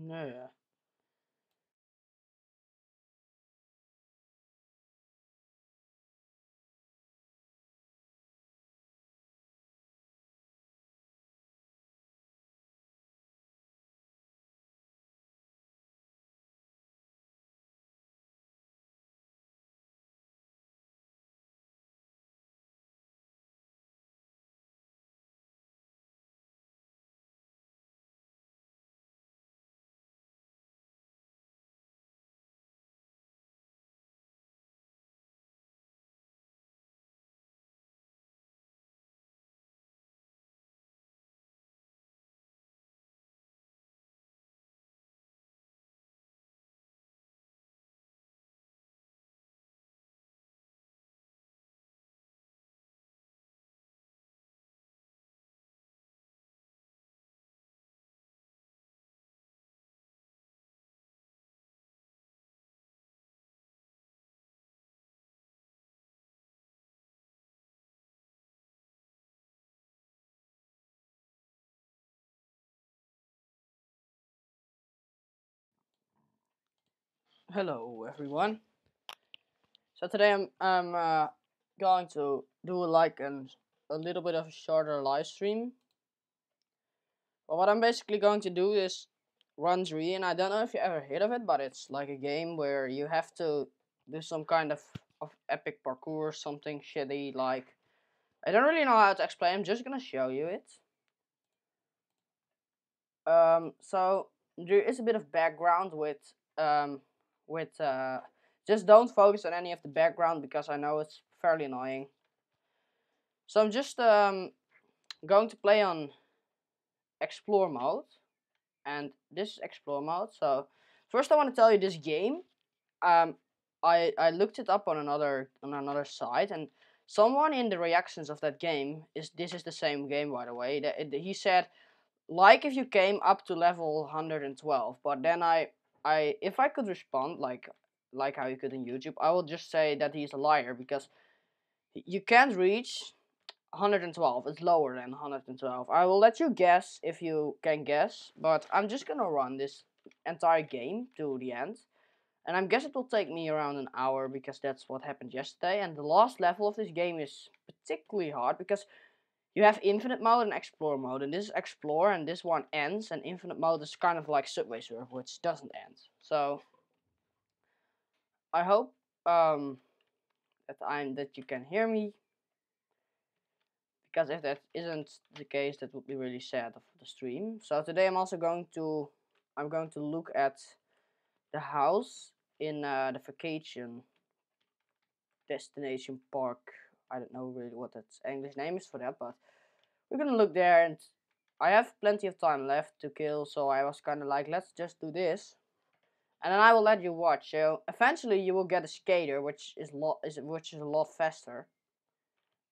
Yeah. Hello everyone. So today I'm going to do like a little bit of a shorter live stream. But what I'm basically going to do is RUN-3, and I don't know if you ever heard of it, but it's like a game where you have to do some kind of epic parkour, something shitty. Like, I don't really know how to explain. I'm just gonna show you it. So there is a bit of background with just don't focus on any of the background because I know it's fairly annoying. So I'm just going to play on explore mode, and this is explore mode. So first I want to tell you this game. Um, I looked it up on another site, and someone in the reactions of that game this is the same game, by the way. He said, like, if you came up to level 112, but then I if I could respond like how you could in YouTube, I will just say that he's a liar because you can't reach 112. It's lower than 112. I will let you guess if you can guess, but I'm just gonna run this entire game to the end. And I guess it will take me around an hour because that's what happened yesterday. And the last level of this game is particularly hard because you have infinite mode and explore mode. And this is explore and this one ends. And infinite mode is kind of like Subway Surf, which doesn't end. So I hope that you can hear me. Because if that isn't the case, that would be really sad of the stream. So today I'm going to look at the house in the vacation destination park. I don't know really what that English name is for that, but we're gonna look there, and I have plenty of time left to kill, so I was kind of like, let's just do this, and then I will let you watch. So eventually you will get a skater, which is a lot faster.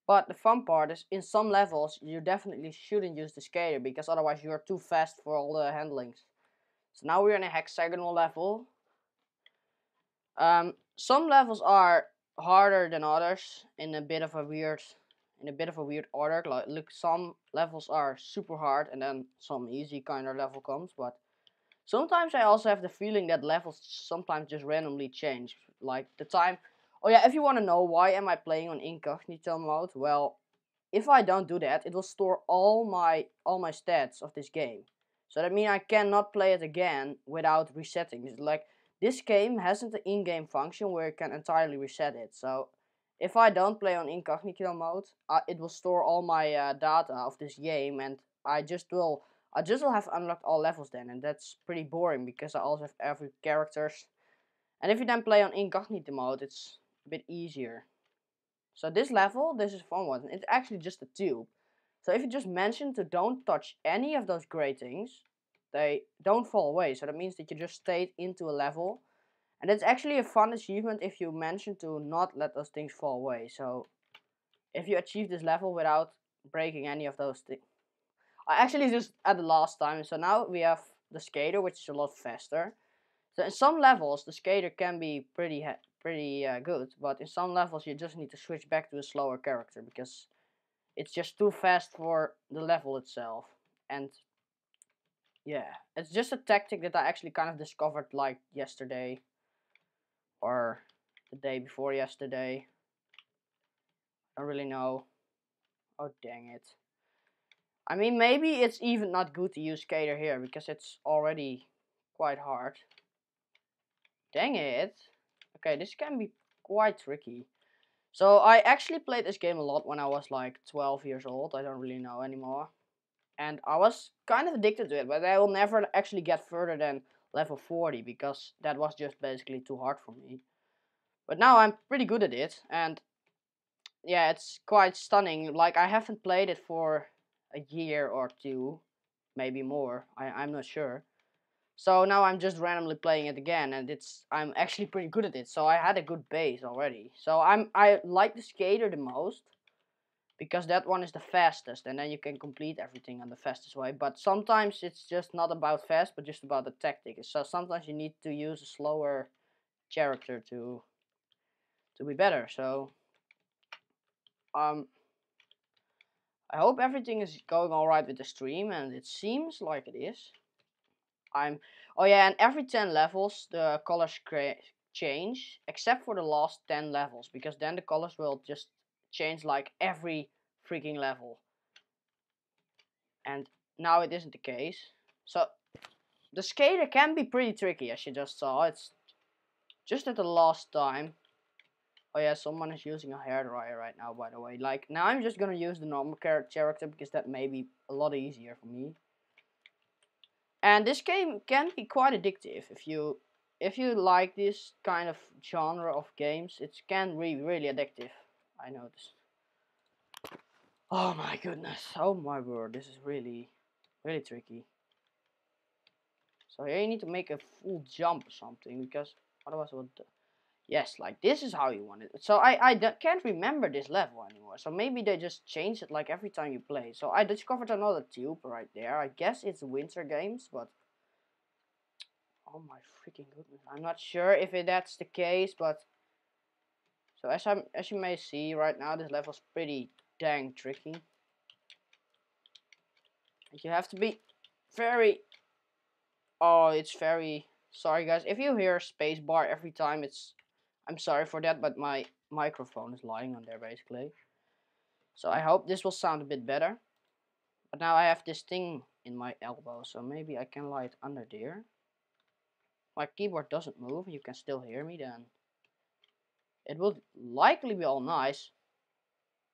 But the fun part is, in some levels, you definitely shouldn't use the skater because otherwise you are too fast for all the handlings. So now we're in a hexagonal level. Some levels are harder than others in a bit of a weird order. Like, look, some levels are super hard and then some easy kind of level comes. But sometimes I also have the feeling that levels sometimes just randomly change. Like the time. Oh yeah, if you want to know why am I playing on incognito mode, well, if I don't do that, it will store all my stats of this game. So that means I cannot play it again without resetting. It's like, this game hasn't an in-game function where you can entirely reset it. So if I don't play on incognito mode, it will store all my data of this game, and I just will have unlocked all levels then, and that's pretty boring because I also have every characters. And if you then play on incognito mode, it's a bit easier. So this level, this is a fun one. It's actually just a tube. So if you just mention to don't touch any of those gratings, they don't fall away. So that means that you just stayed into a level. And it's actually a fun achievement if you mention to not let those things fall away. So if you achieve this level without breaking any of those things. I actually just at the last time. So now we have the skater, which is a lot faster. So in some levels, the skater can be pretty good, but in some levels you just need to switch back to a slower character because it's just too fast for the level itself. And Yeah, it's just a tactic that I actually kind of discovered like yesterday or the day before yesterday. I don't really know. Oh dang it. I mean, maybe it's even not good to use Skater here because it's already quite hard. Dang it. Okay, this can be quite tricky. So I actually played this game a lot when I was like 12 years old. I don't really know anymore. And I was kind of addicted to it, but I will never actually get further than level 40 because that was just basically too hard for me. But now I'm pretty good at it, and yeah, it's quite stunning. Like, I haven't played it for a year or two, maybe more. I'm not sure. So now I'm just randomly playing it again, and I'm actually pretty good at it. So I had a good base already. So I like the skater the most because that one is the fastest, and then you can complete everything on the fastest way. But sometimes it's just not about fast, but just about the tactic. So sometimes you need to use a slower character to be better. So um, I hope everything is going alright with the stream, and it seems like it is. Oh yeah, and every 10 levels the colors change, except for the last 10 levels, because then the colors will just change like every freaking level. And now it isn't the case. So the skater can be pretty tricky, as you just saw. It's just at the last time. Oh yeah, someone is using a hairdryer right now, by the way. Like, now I'm just gonna use the normal character because that may be a lot easier for me. And this game can be quite addictive if you like this kind of genre of games. It can be really addictive. I noticed. Oh my goodness! Oh my word! This is really tricky. So here you need to make a full jump or something because otherwise it would. Yes, like this is how you want it. So I can't remember this level anymore. So maybe they just change it like every time you play. So I discovered another tube right there. I guess it's Winter Games, but oh my freaking goodness! I'm not sure if that's the case, but so as you may see right now, this level's pretty dang tricky. And you have to be very. Oh, it's very. Sorry guys, if you hear spacebar every time, I'm sorry for that, but my microphone is lying on there basically. So I hope this will sound a bit better. But now I have this thing in my elbow, so maybe I can lie it under there. My keyboard doesn't move, you can still hear me then. It will likely be all nice.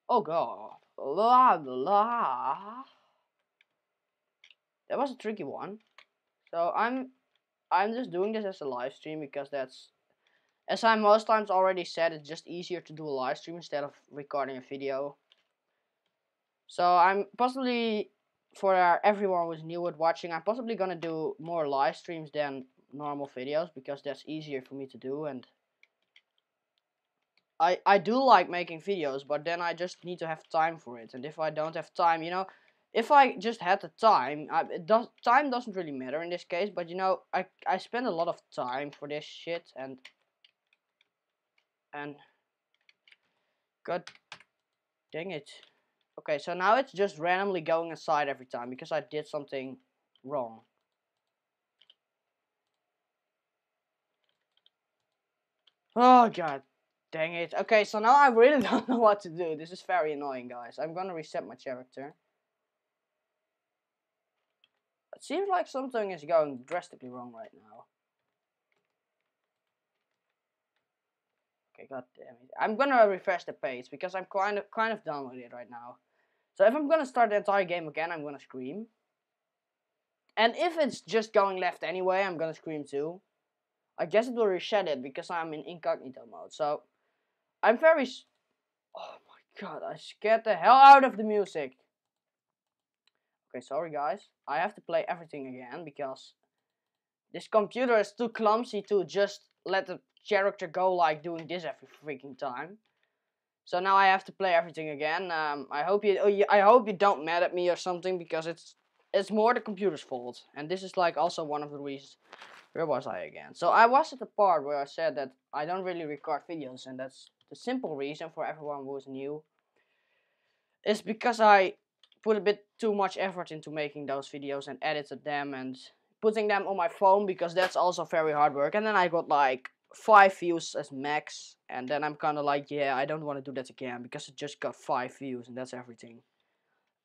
Oh god. La la. That was a tricky one. So I'm just doing this as a live stream because that's, as I most times already said, it's just easier to do a live stream instead of recording a video. So I'm possibly, for everyone who's new at watching, I'm possibly gonna do more live streams than normal videos because that's easier for me to do, and I do like making videos, but then I just need to have time for it, and if I don't have time, you know, if I just had the time, time doesn't really matter in this case, but you know, I spend a lot of time for this shit, and god dang it. Okay, so now it's just randomly going aside every time because I did something wrong. Oh god dang it. Okay, so now I really don't know what to do. This is very annoying, guys. I'm gonna reset my character. It seems like something is going drastically wrong right now. Okay, god damn it. I'm gonna refresh the page because I'm kind of done with it right now. So if I'm gonna start the entire game again, I'm gonna scream. And if it's just going left anyway, I'm gonna scream too. I guess it will reset it because I'm in incognito mode. So I'm very. Oh my god! I scared the hell out of the music. Okay, sorry guys. I have to play everything again because this computer is too clumsy to just let the character go like doing this every freaking time. So now I have to play everything again. I hope you don't mad at me or something because it's more the computer's fault. And this is like also one of the reasons. Where was I again? So I was at the part where I said that I don't really record videos, and that's the simple reason for everyone who's new. Is because I put a bit too much effort into making those videos and edited them and putting them on my phone, because that's also very hard work. And then I got like 5 views as max, and then I'm kind of like, yeah, I don't want to do that again because it just got 5 views and that's everything.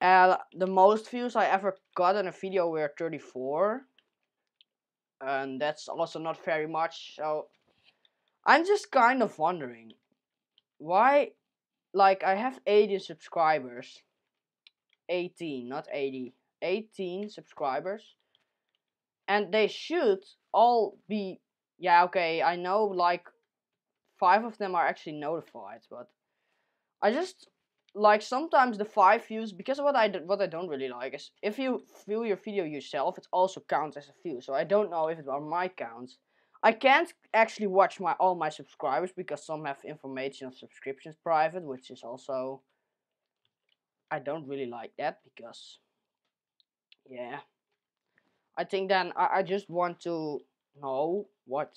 The most views I ever got on a video were 34, and that's also not very much. So I'm just kind of wondering why, like, I have 80 subscribers, 18, not 80, 18 subscribers, and they should all be, yeah, okay, I know, like, 5 of them are actually notified, but I just, like, sometimes the 5 views, because what I don't really like is, if you view your video yourself, it also counts as a view, so I don't know if it are my counts. I can't actually watch all my subscribers, because some have information of subscriptions private, which is also, I don't really like that, because, yeah, I think then I just want to know what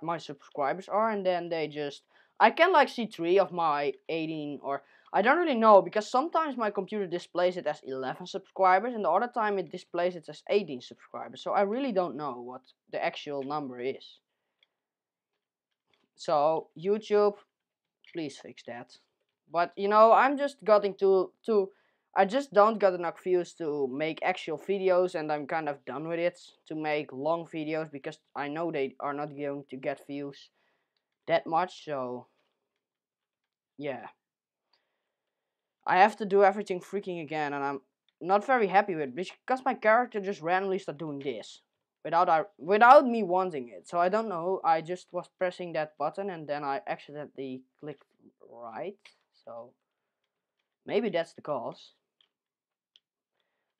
my subscribers are, and then they just, I can like see 3 of my 18, or I don't really know, because sometimes my computer displays it as 11 subscribers and the other time it displays it as 18 subscribers, so I really don't know what the actual number is. So YouTube, please fix that. But you know, I'm just getting to I just don't got enough views to make actual videos, and I'm kind of done with it to make long videos, because I know they are not going to get views that much. So yeah, I have to do everything freaking again, and I'm not very happy with it, because my character just randomly started doing this without me wanting it. So I don't know, I just was pressing that button and then I accidentally clicked right. So maybe that's the cause.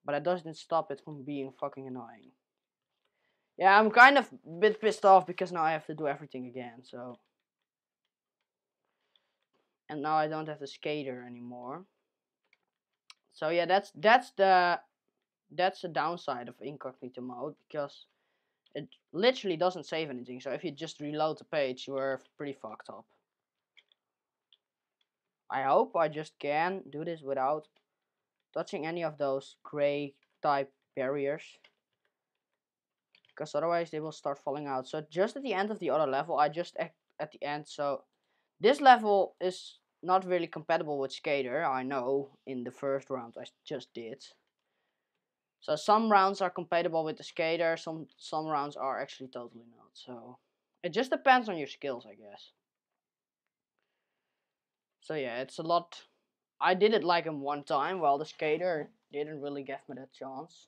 But it doesn't stop it from being fucking annoying. Yeah, I'm kind of a bit pissed off because now I have to do everything again, so. And now I don't have the skater anymore. So yeah, that's the downside of incognito mode, because it literally doesn't save anything. So if you just reload the page, you are pretty fucked up. I hope I just can do this without touching any of those gray type barriers, because otherwise they will start falling out. So just at the end of the other level, I just at the end. So this level is not really compatible with Skater, I know, in the first round I just did. So some rounds are compatible with the Skater, some rounds are actually totally not. So it just depends on your skills, I guess. So yeah, it's a lot. I did it like in one time, while the Skater didn't really give me that chance.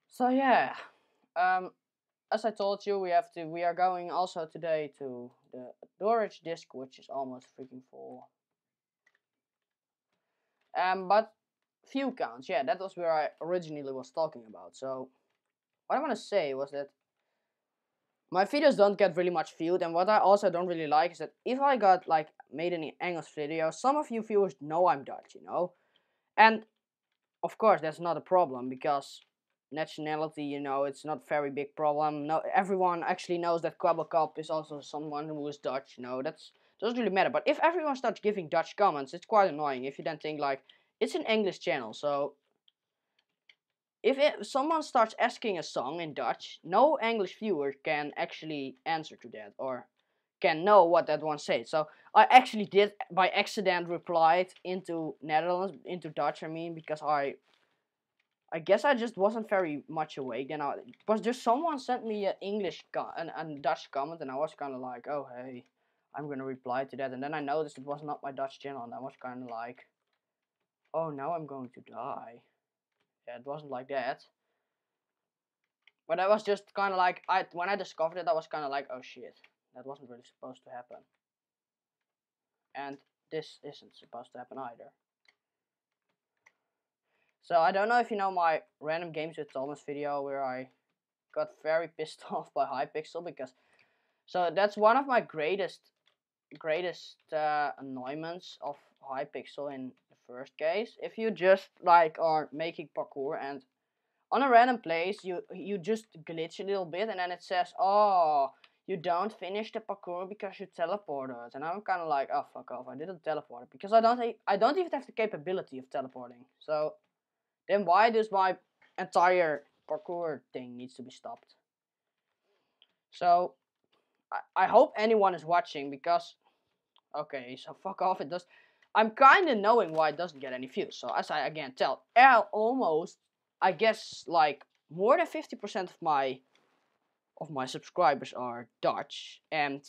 So yeah, as I told you, we are going also today to the storage disk, which is almost freaking full. But view counts, yeah, that was where I originally was talking about. So what I want to say was that my videos don't get really much viewed, and what I also don't really like is that if I got like made any English videos, some of you viewers know I'm Dutch, you know, and of course that's not a problem, because nationality, you know, it's not a very big problem. No, everyone actually knows that Kwabbelkop is also someone who is Dutch, you know, that's doesn't really matter. But if everyone starts giving Dutch comments, it's quite annoying if you then think like, it's an English channel, so if someone starts asking a song in Dutch, no English viewer can actually answer to that or can know what that one says. So I actually did by accident replied into Netherlands, into Dutch, I mean, because I guess I just wasn't very much awake, and it was just someone sent me an a Dutch comment, and I was kind of like, oh hey, I'm gonna reply to that, and then I noticed it was not my Dutch channel, and I was kind of like, oh, now I'm going to die. Yeah, it wasn't like that. But I was just kind of like, when I discovered it, I was kind of like, oh shit, that wasn't really supposed to happen. And this isn't supposed to happen either. So I don't know if you know my random games with Thomas video where I got very pissed off by Hypixel, because so that's one of my greatest annoyments of Hypixel in the first case. If you just like are making parkour and on a random place you just glitch a little bit, and then it says, oh, you don't finish the parkour because you teleported. And I'm kind of like, oh fuck off, I didn't teleport because I don't even have the capability of teleporting. So then why does my entire parkour thing needs to be stopped? So I hope anyone is watching because okay, so fuck off. It does. I'm kind of knowing why it doesn't get any views. So as I again tell, almost I guess like more than 50% of my subscribers are Dutch, and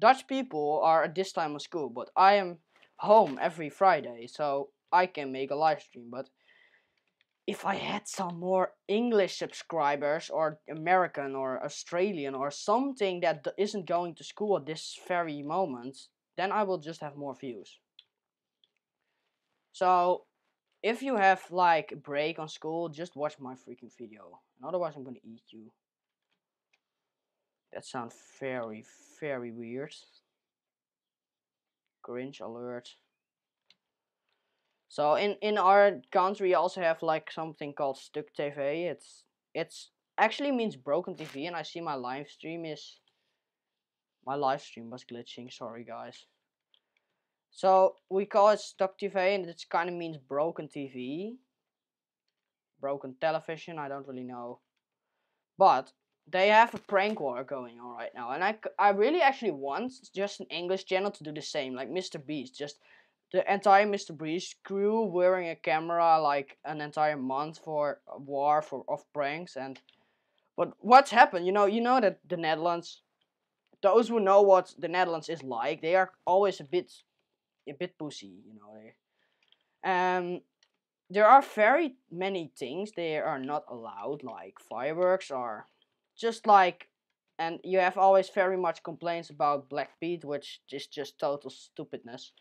Dutch people are at this time of school. But I am home every Friday, so I can make a live stream. But if I had some more English subscribers or American or Australian or something that isn't going to school at this very moment, then I will just have more views. So if you have like a break on school, just watch my freaking video. And otherwise I'm gonna eat you. That sounds very, very weird. Cringe alert. So in our country we also have like something called Stuk TV. It's actually means broken TV, and I see my live stream was glitching, sorry guys. So we call it Stuk TV, and it kind of means broken TV. Broken television, I don't really know. But they have a prank war going on right now, and I really actually want just an English channel to do the same, like Mr. Beast, just the entire Mr. Beast crew wearing a camera like an entire month for a war of pranks. And but what's happened? You know that the Netherlands, those who know what the Netherlands is like, they are always a bit pussy, you know. There are very many things they are not allowed, like fireworks or just like, and you have always very much complaints about Black Pete, which is just total stupidness.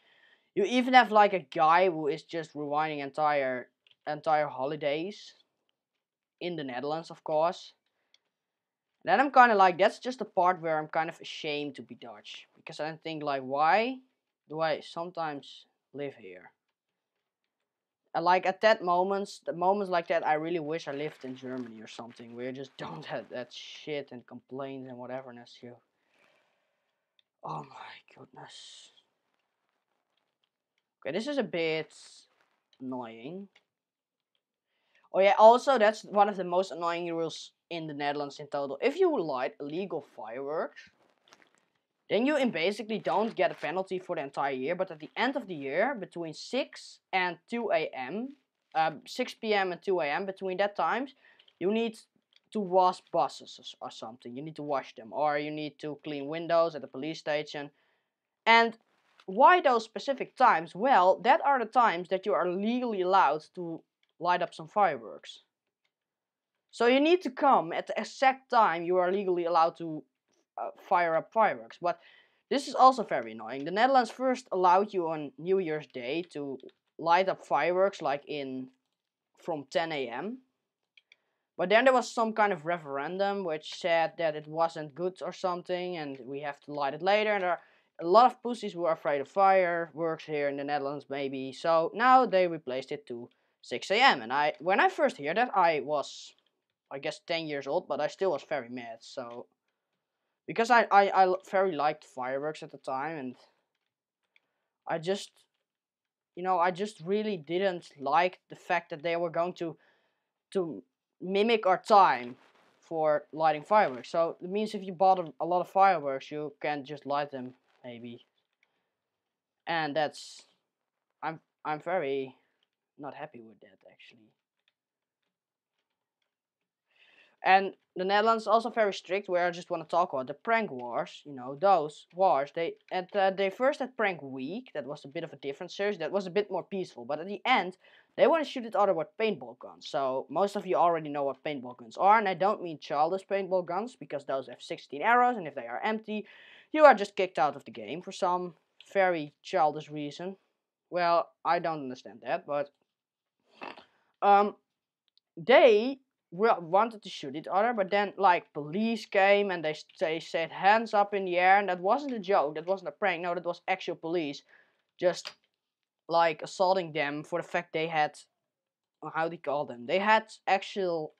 You even have like a guy who is just rewinding entire holidays in the Netherlands, of course. And then I'm kind of like, that's just the part where I'm kind of ashamed to be Dutch, because I think like, why do I sometimes live here? Like at the moments like that, I really wish I lived in Germany or something, where you just don't have that shit and complaints and whateverness here. Oh my goodness. Okay, this is a bit annoying. Oh yeah, also that's one of the most annoying rules in the Netherlands in total. If you light illegal fireworks, then you basically don't get a penalty for the entire year, but at the end of the year, between 6 and 2 a.m., 6 p.m. and 2 a.m., between that times, you need to wash buses or something. You need to wash them, or you need to clean windows at the police station. And why those specific times? Well, that are the times that you are legally allowed to light up some fireworks. So you need to come at the exact time you are legally allowed to fire up fireworks. But this is also very annoying. The Netherlands first allowed you on New Year's Day to light up fireworks like from 10 a.m. But then there was some kind of referendum which said that it wasn't good or something, and we have to light it later. And there are a lot of pussies who are afraid of fireworks here in the Netherlands, maybe. So now they replaced it to 6 a.m. And when I first heard that, I was, I guess, 10 years old, but I still was very mad. So because I very liked fireworks at the time, and I just, I just really didn't like the fact that they were going to mimic our time for lighting fireworks. So it means if you bought a lot of fireworks, you can just light them, maybe. And that's, I'm very not happy with that, actually. And the Netherlands is also very strict, where I just want to talk about the prank wars. Those wars, they first had Prank Week. That was a bit of a different series. That was a bit more peaceful. But at the end, they want to shoot each other with paintball guns. So most of you already know what paintball guns are. And I don't mean childish paintball guns, because those have 16 arrows. And if they are empty, you are just kicked out of the game for some very childish reason. Well, I don't understand that, but they wanted to shoot each other, but then like police came and they said hands up in the air, and that wasn't a joke, that wasn't a prank, no, that was actual police just like assaulting them for the fact they had, how do you call them, they had actual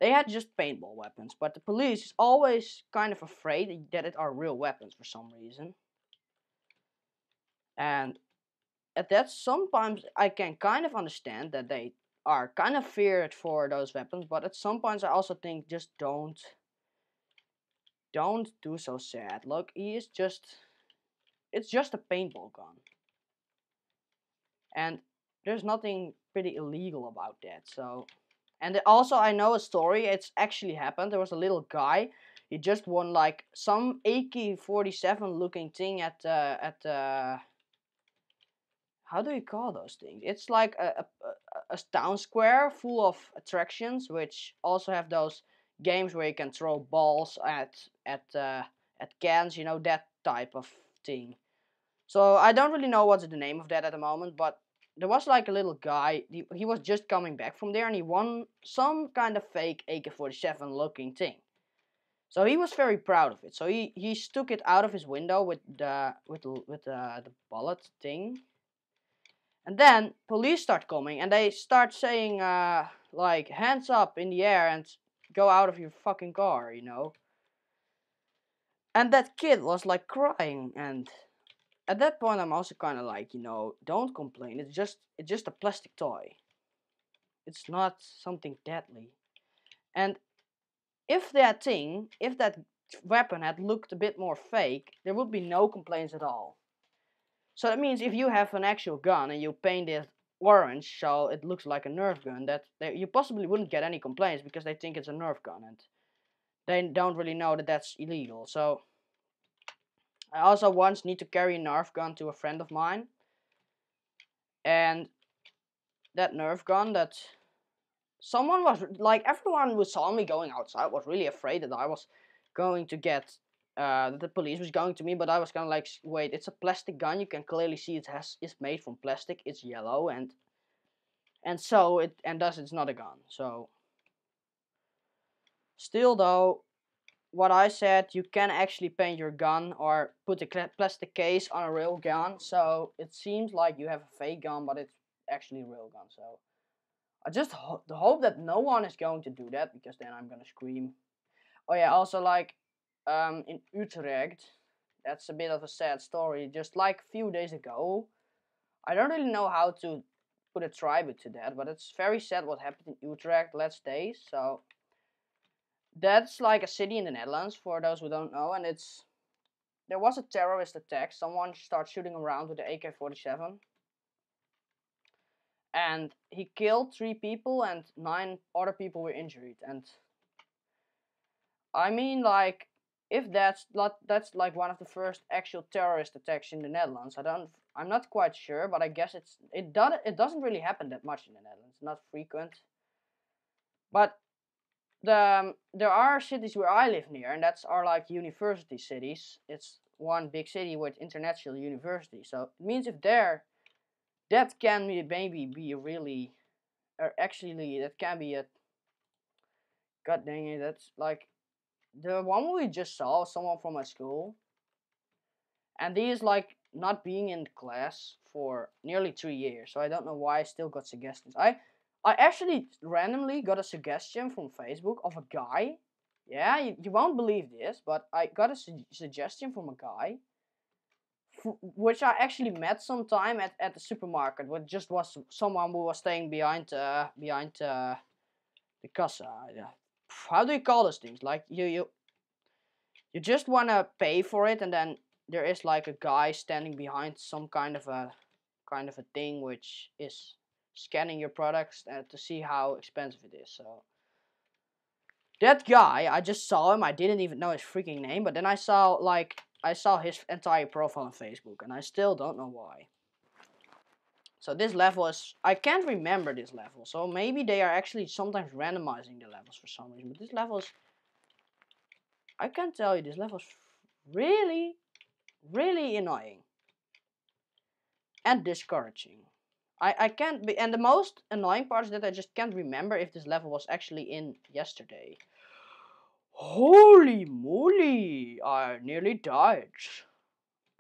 They had just paintball weapons, but the police is always kind of afraid that it are real weapons for some reason. And at that, sometimes I can kind of understand that they are kind of feared for those weapons, but at some points I also think just don't do so sad. Look, it's just a paintball gun. And there's nothing pretty illegal about that. So, and also I know a story. It's actually happened. There was a little guy. He just won like some AK-47 looking thing at how do you call those things? It's like a town square full of attractions, which also have those games where you can throw balls at cans. You know, that type of thing. So I don't really know what's the name of that at the moment, but there was like a little guy. He was just coming back from there, and he won some kind of fake AK-47 looking thing. So he was very proud of it. So he stuck it out of his window with the bullet thing. And then police start coming, and they start saying like hands up in the air and go out of your fucking car, you know. And that kid was like crying, and at that point I'm also kind of like, you know, don't complain. It's just a plastic toy. It's not something deadly. And if that weapon had looked a bit more fake, there would be no complaints at all. So that means if you have an actual gun and you paint it orange so it looks like a Nerf gun, you possibly wouldn't get any complaints because they think it's a Nerf gun and they don't really know that that's illegal. So I also once need to carry a Nerf gun to a friend of mine, and that Nerf gun, that someone was like, everyone who saw me going outside was really afraid that I was going to get that the police was going to me, but I was kind of like, wait, it's a plastic gun. You can clearly see it's made from plastic. It's yellow, and thus it's not a gun. So still though, what I said, you can actually paint your gun or put a plastic case on a real gun, so it seems like you have a fake gun, but it's actually a real gun. So I just hope that no one is going to do that, because then I'm gonna scream. Oh yeah, also like in Utrecht, that's a bit of a sad story. Just like a few days ago, I don't really know how to put a tribute to that, but it's very sad what happened in Utrecht last days. So that's like a city in the Netherlands, for those who don't know, and there was a terrorist attack. Someone started shooting around with the AK-47, and he killed 3 people and 9 other people were injured. And I mean, like, if that's like one of the first actual terrorist attacks in the Netherlands. I'm not quite sure, but I guess it doesn't really happen that much in the Netherlands. Not frequent. But there are cities where I live near, and that's are like university cities. It's one big city with international university. So it means if that can maybe be a really, or actually that can be a, god dang it, that's like the one we just saw, someone from my school, and he is like not being in class for nearly 3 years. So I don't know why I still got suggestions. I actually randomly got a suggestion from Facebook of a guy. Yeah, you won't believe this, but I got a suggestion from a guy, which I actually met sometime at the supermarket. Which just was someone who was staying behind the kassa. Yeah. How do you call those things? Like you just wanna pay for it, and then there is like a guy standing behind some kind of a thing which is scanning your products to see how expensive it is. So that guy, I just saw him. I didn't even know his freaking name, but then I saw his entire profile on Facebook, and I still don't know why. So this level is, I can't remember this level. So maybe they are actually sometimes randomizing the levels for some reason. But this level is, I can tell you, this level is really, really annoying and discouraging. I can't be, and the most annoying part is that I just can't remember if this level was actually in yesterday. Holy moly, I nearly died.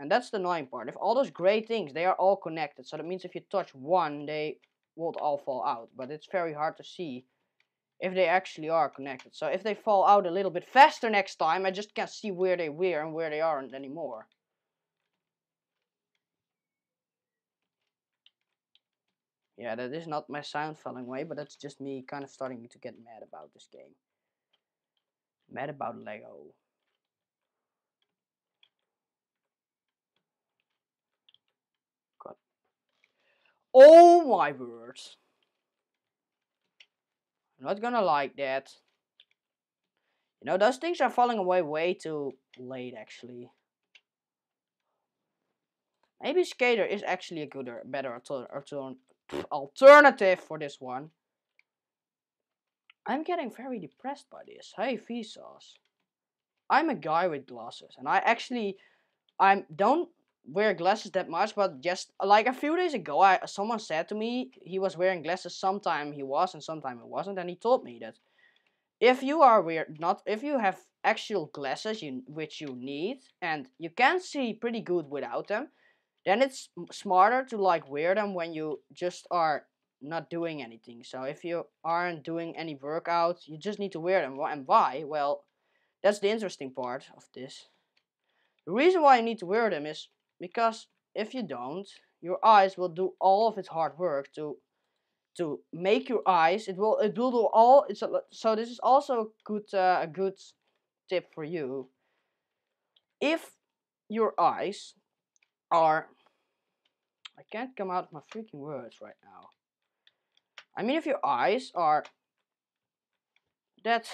And that's the annoying part. If all those great things, they are all connected. So that means if you touch one, they won't all fall out. But it's very hard to see if they actually are connected. So if they fall out a little bit faster next time, I just can't see where they were and where they aren't anymore. Yeah, that is not my sound falling away, but that's just me kind of starting to get mad about this game. Mad about Lego. God. Oh my words. I'm not gonna like that. You know, those things are falling away way too late, actually. Maybe Skater is actually a good or better alternative for this one. I'm getting very depressed by this. Hey, Vsauce. I'm a guy with glasses, and I don't wear glasses that much, but just like a few days ago, someone said to me he was wearing glasses. Sometime he was, and sometime he wasn't, and he told me that if you are if you have actual glasses which you need, and you can see pretty good without them, then it's smarter to like wear them when you just are not doing anything. So if you aren't doing any workouts, you just need to wear them. And why? Well, that's the interesting part of this. The reason why you need to wear them is because if you don't, your eyes will do all of its hard work to make your eyes. It will do all. So this is also a good tip for you. If your eyes are, I can't come out with my freaking words right now. I mean, if your eyes are that,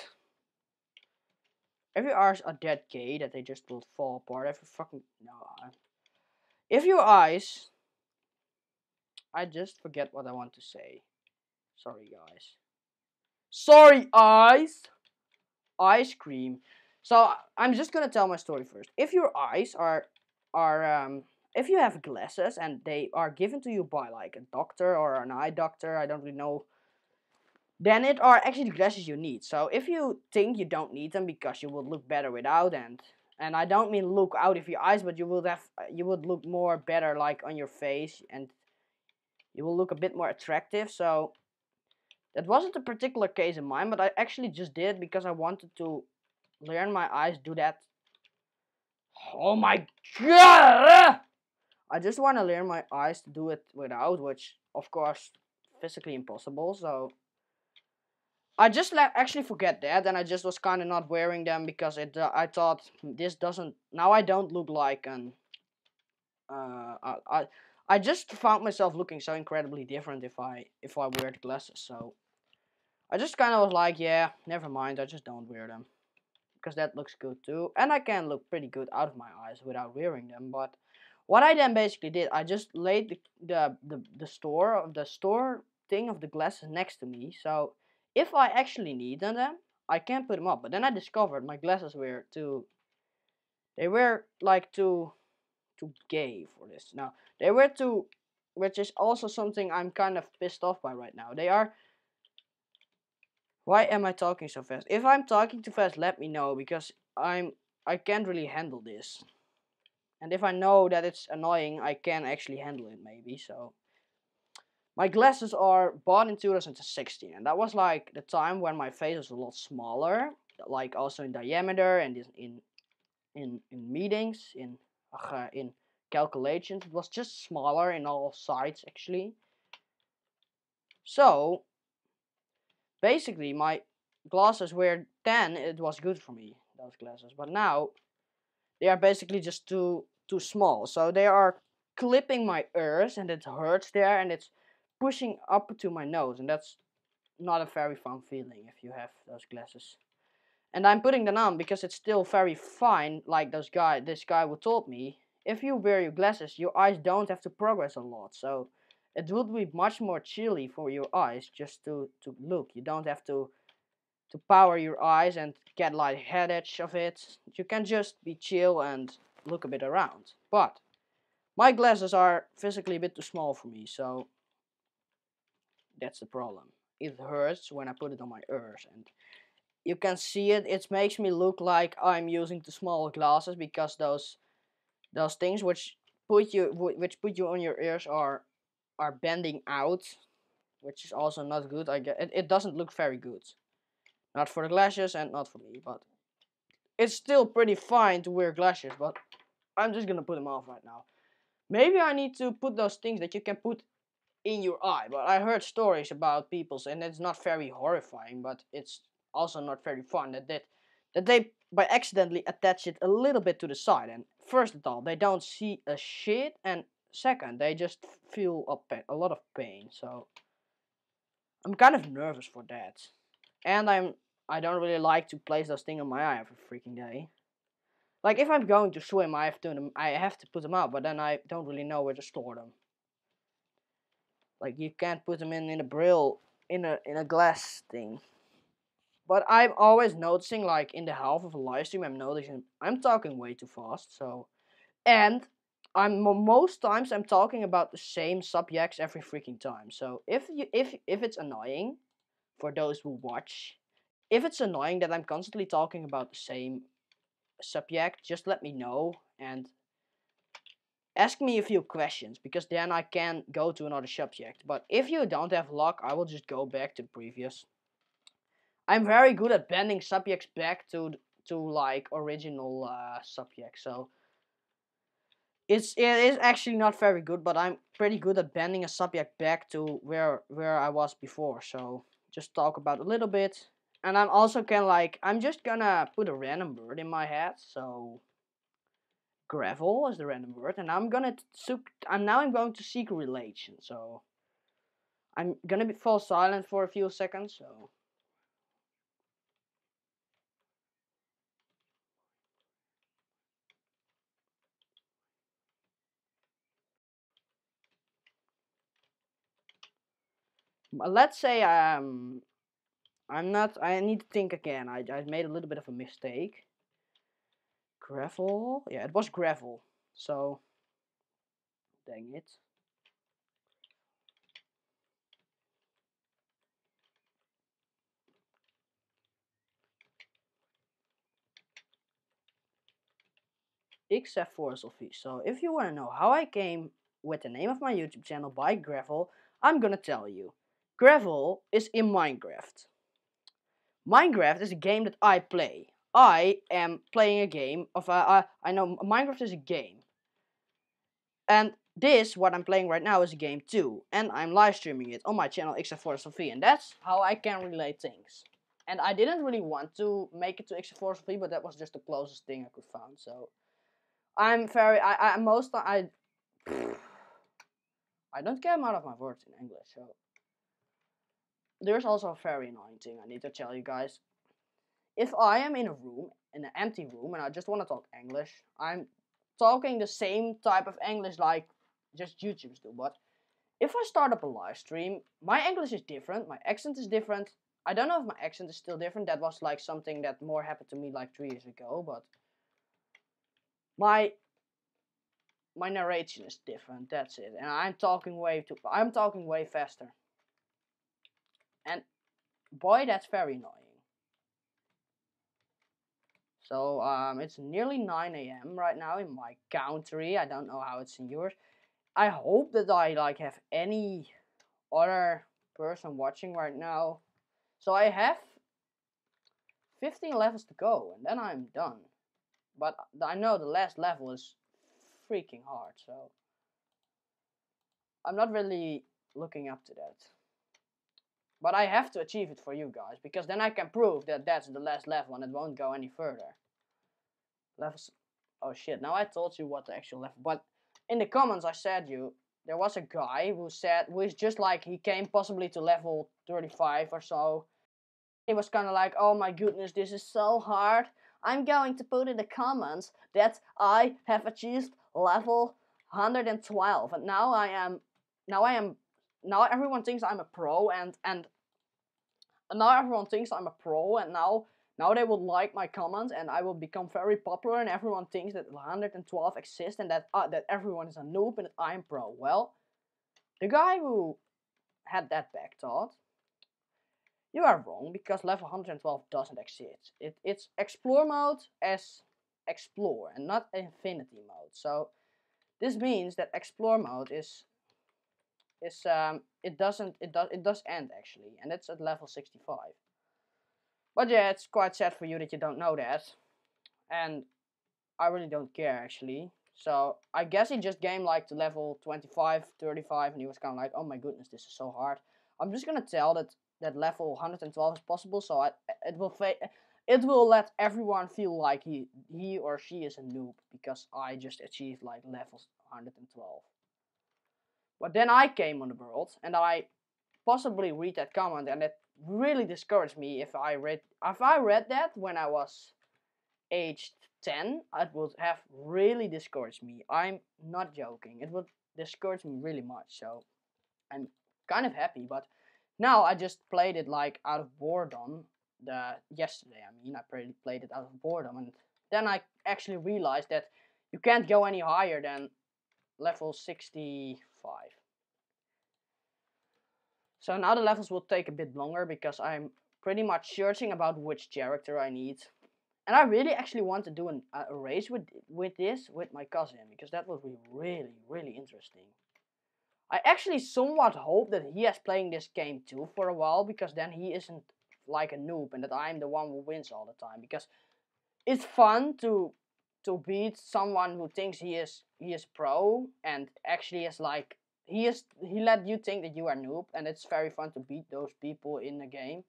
if your eyes are that gay that they just will fall apart every fucking no. If your eyes, I just forget what I want to say. Sorry, guys. Sorry, eyes. Ice cream. So I'm just gonna tell my story first. If your eyes are if you have glasses and they are given to you by like a doctor or an eye doctor, I don't really know, then it are actually the glasses you need. So if you think you don't need them because you would look better without, and I don't mean look out of your eyes, but you would look more better like on your face, and you will look a bit more attractive. So that wasn't a particular case in mine, but I actually just did because I wanted to learn my eyes do that. Oh my god! I just want to learn my eyes to do it without, which of course physically impossible. So I just actually forget that, and I just was kind of not wearing them because I thought this doesn't. Now I don't look like an. I just found myself looking so incredibly different if I wear the glasses. So I just kind of was like, yeah, never mind. I just don't wear them because that looks good too, and I can look pretty good out of my eyes without wearing them. But what I then basically did, I just laid the store thing of the glasses next to me, so if I actually need them, I can put them up. But then I discovered my glasses were they were like too gay for this. Now they were too, which is also something I'm kind of pissed off by right now. They are. Why am I talking so fast? If I'm talking too fast, let me know, because I can't really handle this. And if I know that it's annoying, I can actually handle it maybe. So my glasses are bought in 2016, and that was like the time when my face was a lot smaller, like also in diameter and in meetings, in calculations. It was just smaller in all sides actually. So basically my glasses were then, it was good for me, those glasses, but now they are basically just too small. So they are clipping my ears and it hurts there, and it's pushing up to my nose, and that's not a very fun feeling if you have those glasses. And I'm putting them on because it's still very fine, like this guy who told me, if you wear your glasses, your eyes don't have to progress a lot. So it would be much more chilly for your eyes just to look. You don't have to power your eyes and get like headache of it. You can just be chill and look a bit around. But my glasses are physically a bit too small for me, so that's the problem. It hurts when I put it on my ears, and you can see it. It makes me look like I'm using too small glasses because those things which put you on your ears are bending out, which is also not good. I get it. It doesn't look very good. Not for the glasses and not for me, but it's still pretty fine to wear glasses, but I'm just gonna put them off right now. Maybe I need to put those things that you can put in your eye, but I heard stories about people's, and it's not very horrifying, but it's also not very fun that they by accidentally attach it a little bit to the side, and first of all, they don't see a shit, and second, they just feel a lot of pain, so I'm kind of nervous for that. And I don't really like to place those things on my eye every freaking day. Like if I'm going to swim, I have to put them out, but then I don't really know where to store them. Like you can't put them in a brill in a glass thing. But I'm always noticing, like in the half of a live stream, I'm noticing I'm talking way too fast. So, and most times I'm talking about the same subjects every freaking time. So if it's annoying for those who watch, if it's annoying that I'm constantly talking about the same subject, just let me know and ask me a few questions, because then I can go to another subject. But if you don't have luck, I will just go back to the previous. I'm very good at bending subjects back to like original subjects. So it is actually not very good, but I'm pretty good at bending a subject back to where I was before. So just talk about a little bit, and I'm also I'm just gonna put a random word in my head. So gravel is the random word, and I'm going to seek relation. So I'm gonna fall silent for a few seconds. So let's say I'm not. I need to think again. I made a little bit of a mistake. Gravel. Yeah, it was gravel. So dang it. Except for Sophie. So if you want to know how I came with the name of my YouTube channel by Gravel, I'm gonna tell you. Gravel is in Minecraft. Minecraft is a game that I play. I am playing a game of I know Minecraft is a game, and this what I'm playing right now is a game too, and I'm live streaming it on my channel except for Sophie, and that's how I can relate things. And I didn't really want to make it to except for Sophie, but that was just the closest thing I could find. So I'm very I most I don't get out of my words in English. So there's also a very annoying thing I need to tell you guys. If I am in a room, in an empty room, and I just want to talk English, I'm talking the same type of English like just YouTubers do. But if I start up a live stream, my English is different, my accent is different. I don't know if my accent is still different. That was like something that more happened to me like 3 years ago. But my narration is different. That's it. And I'm talking way faster. And boy, that's very annoying. So it's nearly 9 a.m. right now in my country. I don't know how it's in yours. I hope that I like have any other person watching right now. So I have 15 levels to go, and then I'm done. But I know the last level is freaking hard, so I'm not really looking up to that. But I have to achieve it for you guys, because then I can prove that that's the last level and it won't go any further. Levels. Oh shit, now I told you what the actual level. But in the comments I said there was a guy who is just like he came possibly to level 35 or so. He was kind of like, oh my goodness, this is so hard. I'm going to put in the comments that I have achieved level 112, and now everyone thinks I'm a pro, and now everyone thinks I'm a pro, and now they would like my comments, and I will become very popular, and everyone thinks that 112 exists, and that everyone is a noob, and that I'm pro. Well, the guy who had that back thought, you are wrong, because level 112 doesn't exist. It's explore mode as explore, and not infinity mode. So this means that explore mode it does end actually, and it's at level 65. But yeah, it's quite sad for you that you don't know that. And I really don't care actually. So I guess he just gained like to level 25, 35, and he was kind of like, oh my goodness, this is so hard. I'm just gonna tell that level 112 is possible, so it will let everyone feel like he or she is a noob because I just achieved like level 112. But then I came on the world and I possibly read that comment, and it really discouraged me if I read that when I was aged 10, it would have really discouraged me. I'm not joking. It would discourage me really much. So I'm kind of happy, but now I just played it like out of boredom. Yesterday, I mean, I played it out of boredom, and then I actually realized that you can't go any higher than level 65. So now the levels will take a bit longer because I'm pretty much searching about which character I need. And I really actually want to do a race with this with my cousin because that would be really, really interesting. I actually somewhat hope that he is playing this game too for a while because then he isn't like a noob and that I'm the one who wins all the time, because it's fun to beat someone who thinks he is pro and actually is like he let you think that you are noob, and it's very fun to beat those people in the game.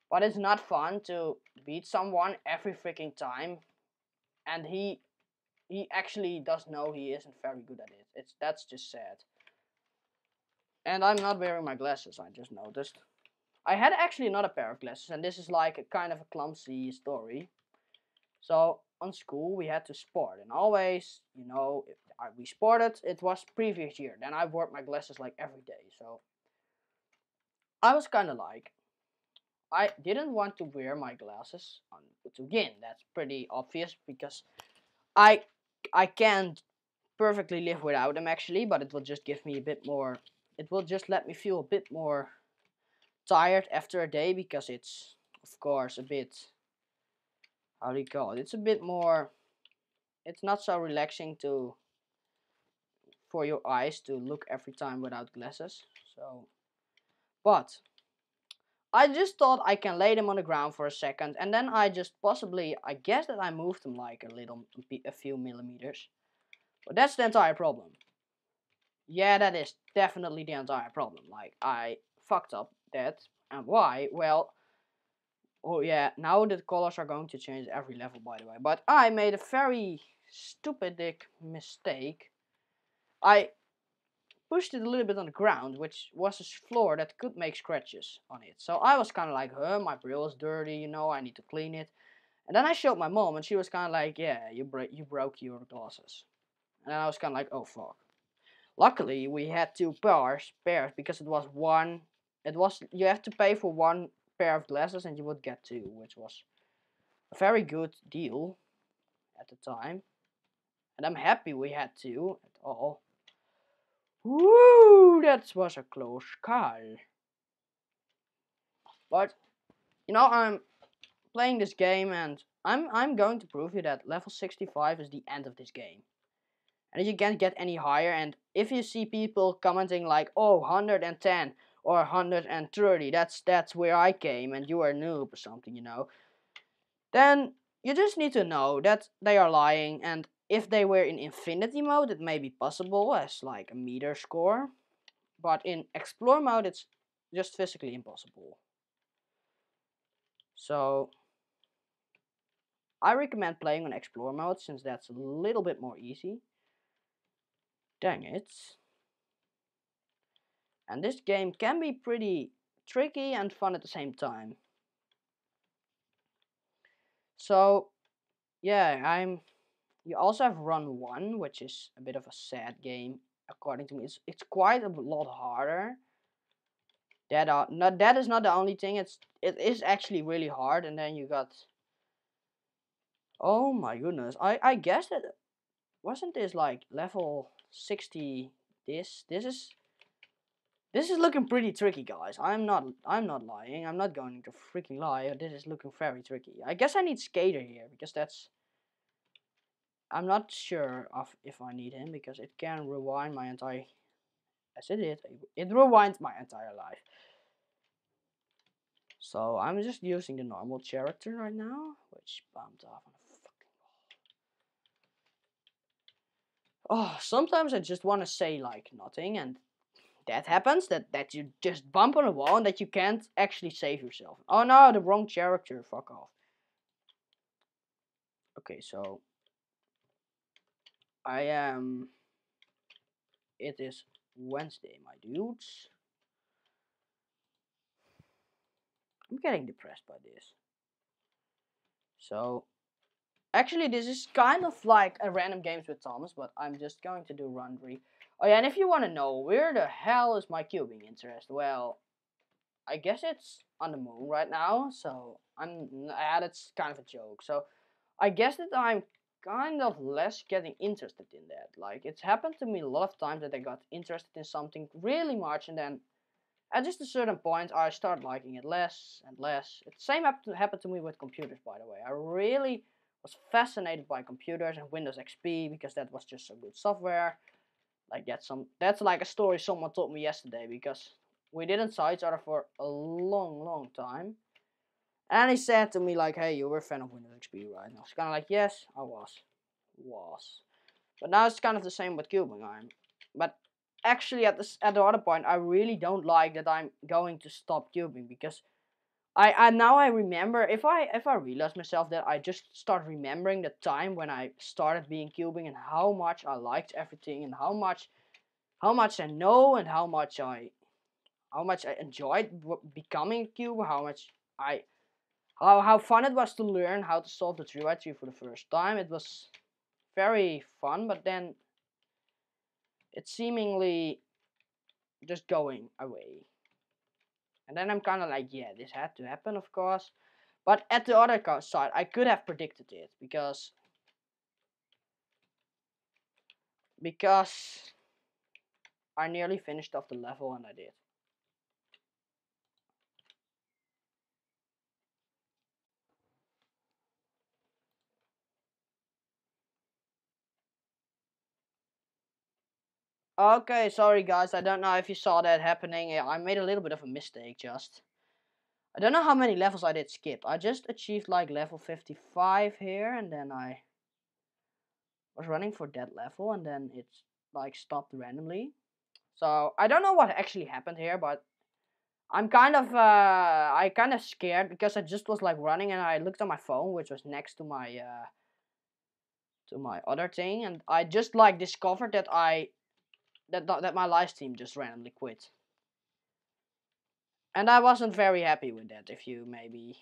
But it's not fun to beat someone every freaking time, and he actually does know he isn't very good at it. That's just sad. And I'm not wearing my glasses, I just noticed. I had actually another pair of glasses, and this is like a kind of a clumsy story. So on school we had to sport, and always, we sported. It was previous year. Then I wore my glasses like every day. So I was kind of like, I didn't want to wear my glasses to begin. That's pretty obvious because I I can perfectly live without them actually, but it will just give me a bit more. It will just let me feel a bit more tired after a day because it's of course a bit, how do you call it? It's a bit more. It's not so relaxing to for your eyes to look every time without glasses. So, but I just thought I can lay them on the ground for a second, and then I guess that I moved them like a few millimeters. But that's the entire problem. Yeah, that is definitely the entire problem. Like, I fucked up that. And why? Well, oh yeah, now the colors are going to change every level, by the way. But I made a very stupid mistake. I pushed it a little bit on the ground, which was a floor that could make scratches on it. So I was kind of like, my grill is dirty, I need to clean it. And then I showed my mom, and she was kind of like, yeah, you broke your glasses. And I was kind of like, oh fuck. Luckily, we had two pairs because it was one. You have to pay for one pair of glasses, and you would get two, which was a very good deal at the time. And I'm happy we had two at all. Woo! That was a close call. But I'm playing this game, and I'm going to prove you that level 65 is the end of this game. And you can't get any higher. And if you see people commenting like, oh, 110 or 130, that's where I came and you are a noob or something, then you just need to know that they are lying. And if they were in infinity mode, it may be possible as like a meter score. But in explore mode, it's just physically impossible. So I recommend playing on explore mode since that's a little bit more easy. Dang it. And this game can be pretty tricky and fun at the same time. So yeah, you also have RUN-1, which is a bit of a sad game according to me. It's quite a lot harder. That is not the only thing. It is actually really hard. And then you got, oh my goodness, I guess that wasn't this like level 60. This is looking pretty tricky, guys. I'm not lying. I'm not going to freaking lie. This is looking very tricky. I guess I need Skater here because I'm not sure if I need him because it can rewind my entire. Yes, it rewinds my entire life. So I'm just using the normal character right now, which bumped off on a fucking wall. Oh, sometimes I just want to say like nothing, and that happens. That you just bump on a wall and that you can't actually save yourself. Oh no, the wrong character. Fuck off. Okay, so I am. It is Wednesday, my dudes. I'm getting depressed by this. So, actually, this is kind of like a random games with Thomas, but I'm just going to do RUN-3. Oh yeah, and if you want to know where the hell is my cubing interest, well, I guess it's on the moon right now. So that's kind of a joke. So I guess that I'm kind of less getting interested in that. Like it's happened to me a lot of times that I got interested in something really much, and then at just a certain point, I start liking it less and less. The same happened to me with computers, by the way. I really was fascinated by computers and Windows XP because that was just so good software. Like that's like a story someone told me yesterday because we didn't saw each other for a long time. And he said to me like, "Hey, you were a fan of Windows XP, right?" And I was kind of like, "Yes, I was." But now it's kind of the same with cubing. But actually at the other point, I really don't like that I'm going to stop cubing because I now I remember if I realize myself that I just start remembering the time when I started being cubing and how much I liked everything and how much I know and how much I enjoyed becoming a cube, how fun it was to learn how to solve the 3x3 for the first time. It was very fun, but then it's seemingly just going away. And then I'm kind of like, yeah, this had to happen, of course. But at the other side, I could have predicted it because I nearly finished off the level and I did. Okay, sorry guys, I don't know if you saw that happening. I made a little bit of a mistake just. I don't know how many levels I did skip. I just achieved like level 55 here and then I was running for that level and then it's like stopped randomly. So I don't know what actually happened here, but I'm kind of I kind of scared because I just was like running and I looked at my phone, which was next to my other thing, and I just like discovered that that my live stream just randomly quit, and I wasn't very happy with that. If you maybe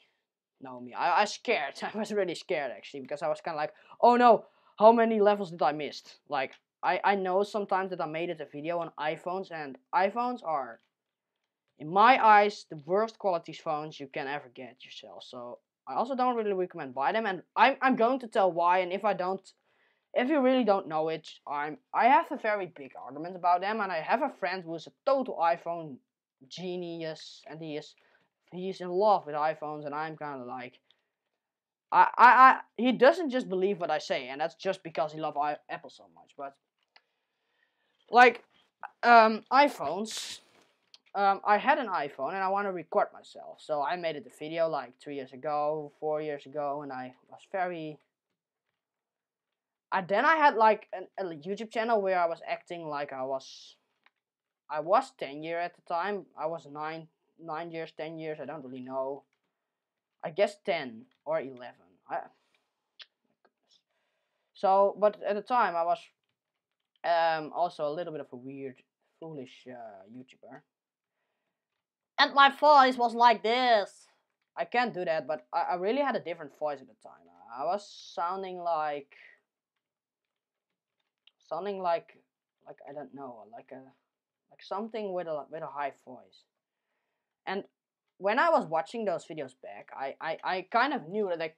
know me, I scared. I was really scared actually because I was kind of like, oh no, how many levels did I miss? Like I know sometimes that I made it a video on iPhones, and iPhones are, in my eyes, the worst quality phones you can ever get yourself. So I also don't really recommend buy them, and I'm going to tell why. And if you really don't know it, I have a very big argument about them, and I have a friend who is a total iPhone genius, and he's in love with iPhones, and I'm kind of like, he doesn't just believe what I say, and that's just because he loves Apple so much. But like iPhones. I had an iPhone and I want to record myself, so I made it a video like 3 years ago, 4 years ago, and I was very. Then I had like a YouTube channel where I was acting like I was 10 years at the time. I was 9 years, 10 years. I don't really know. I guess 10 or 11. So, but at the time I was also a little bit of a weird, foolish YouTuber. And my voice was like this. I can't do that, but I really had a different voice at the time. I was sounding like I don't know, like something with a high voice. And when I was watching those videos back, I kind of knew that I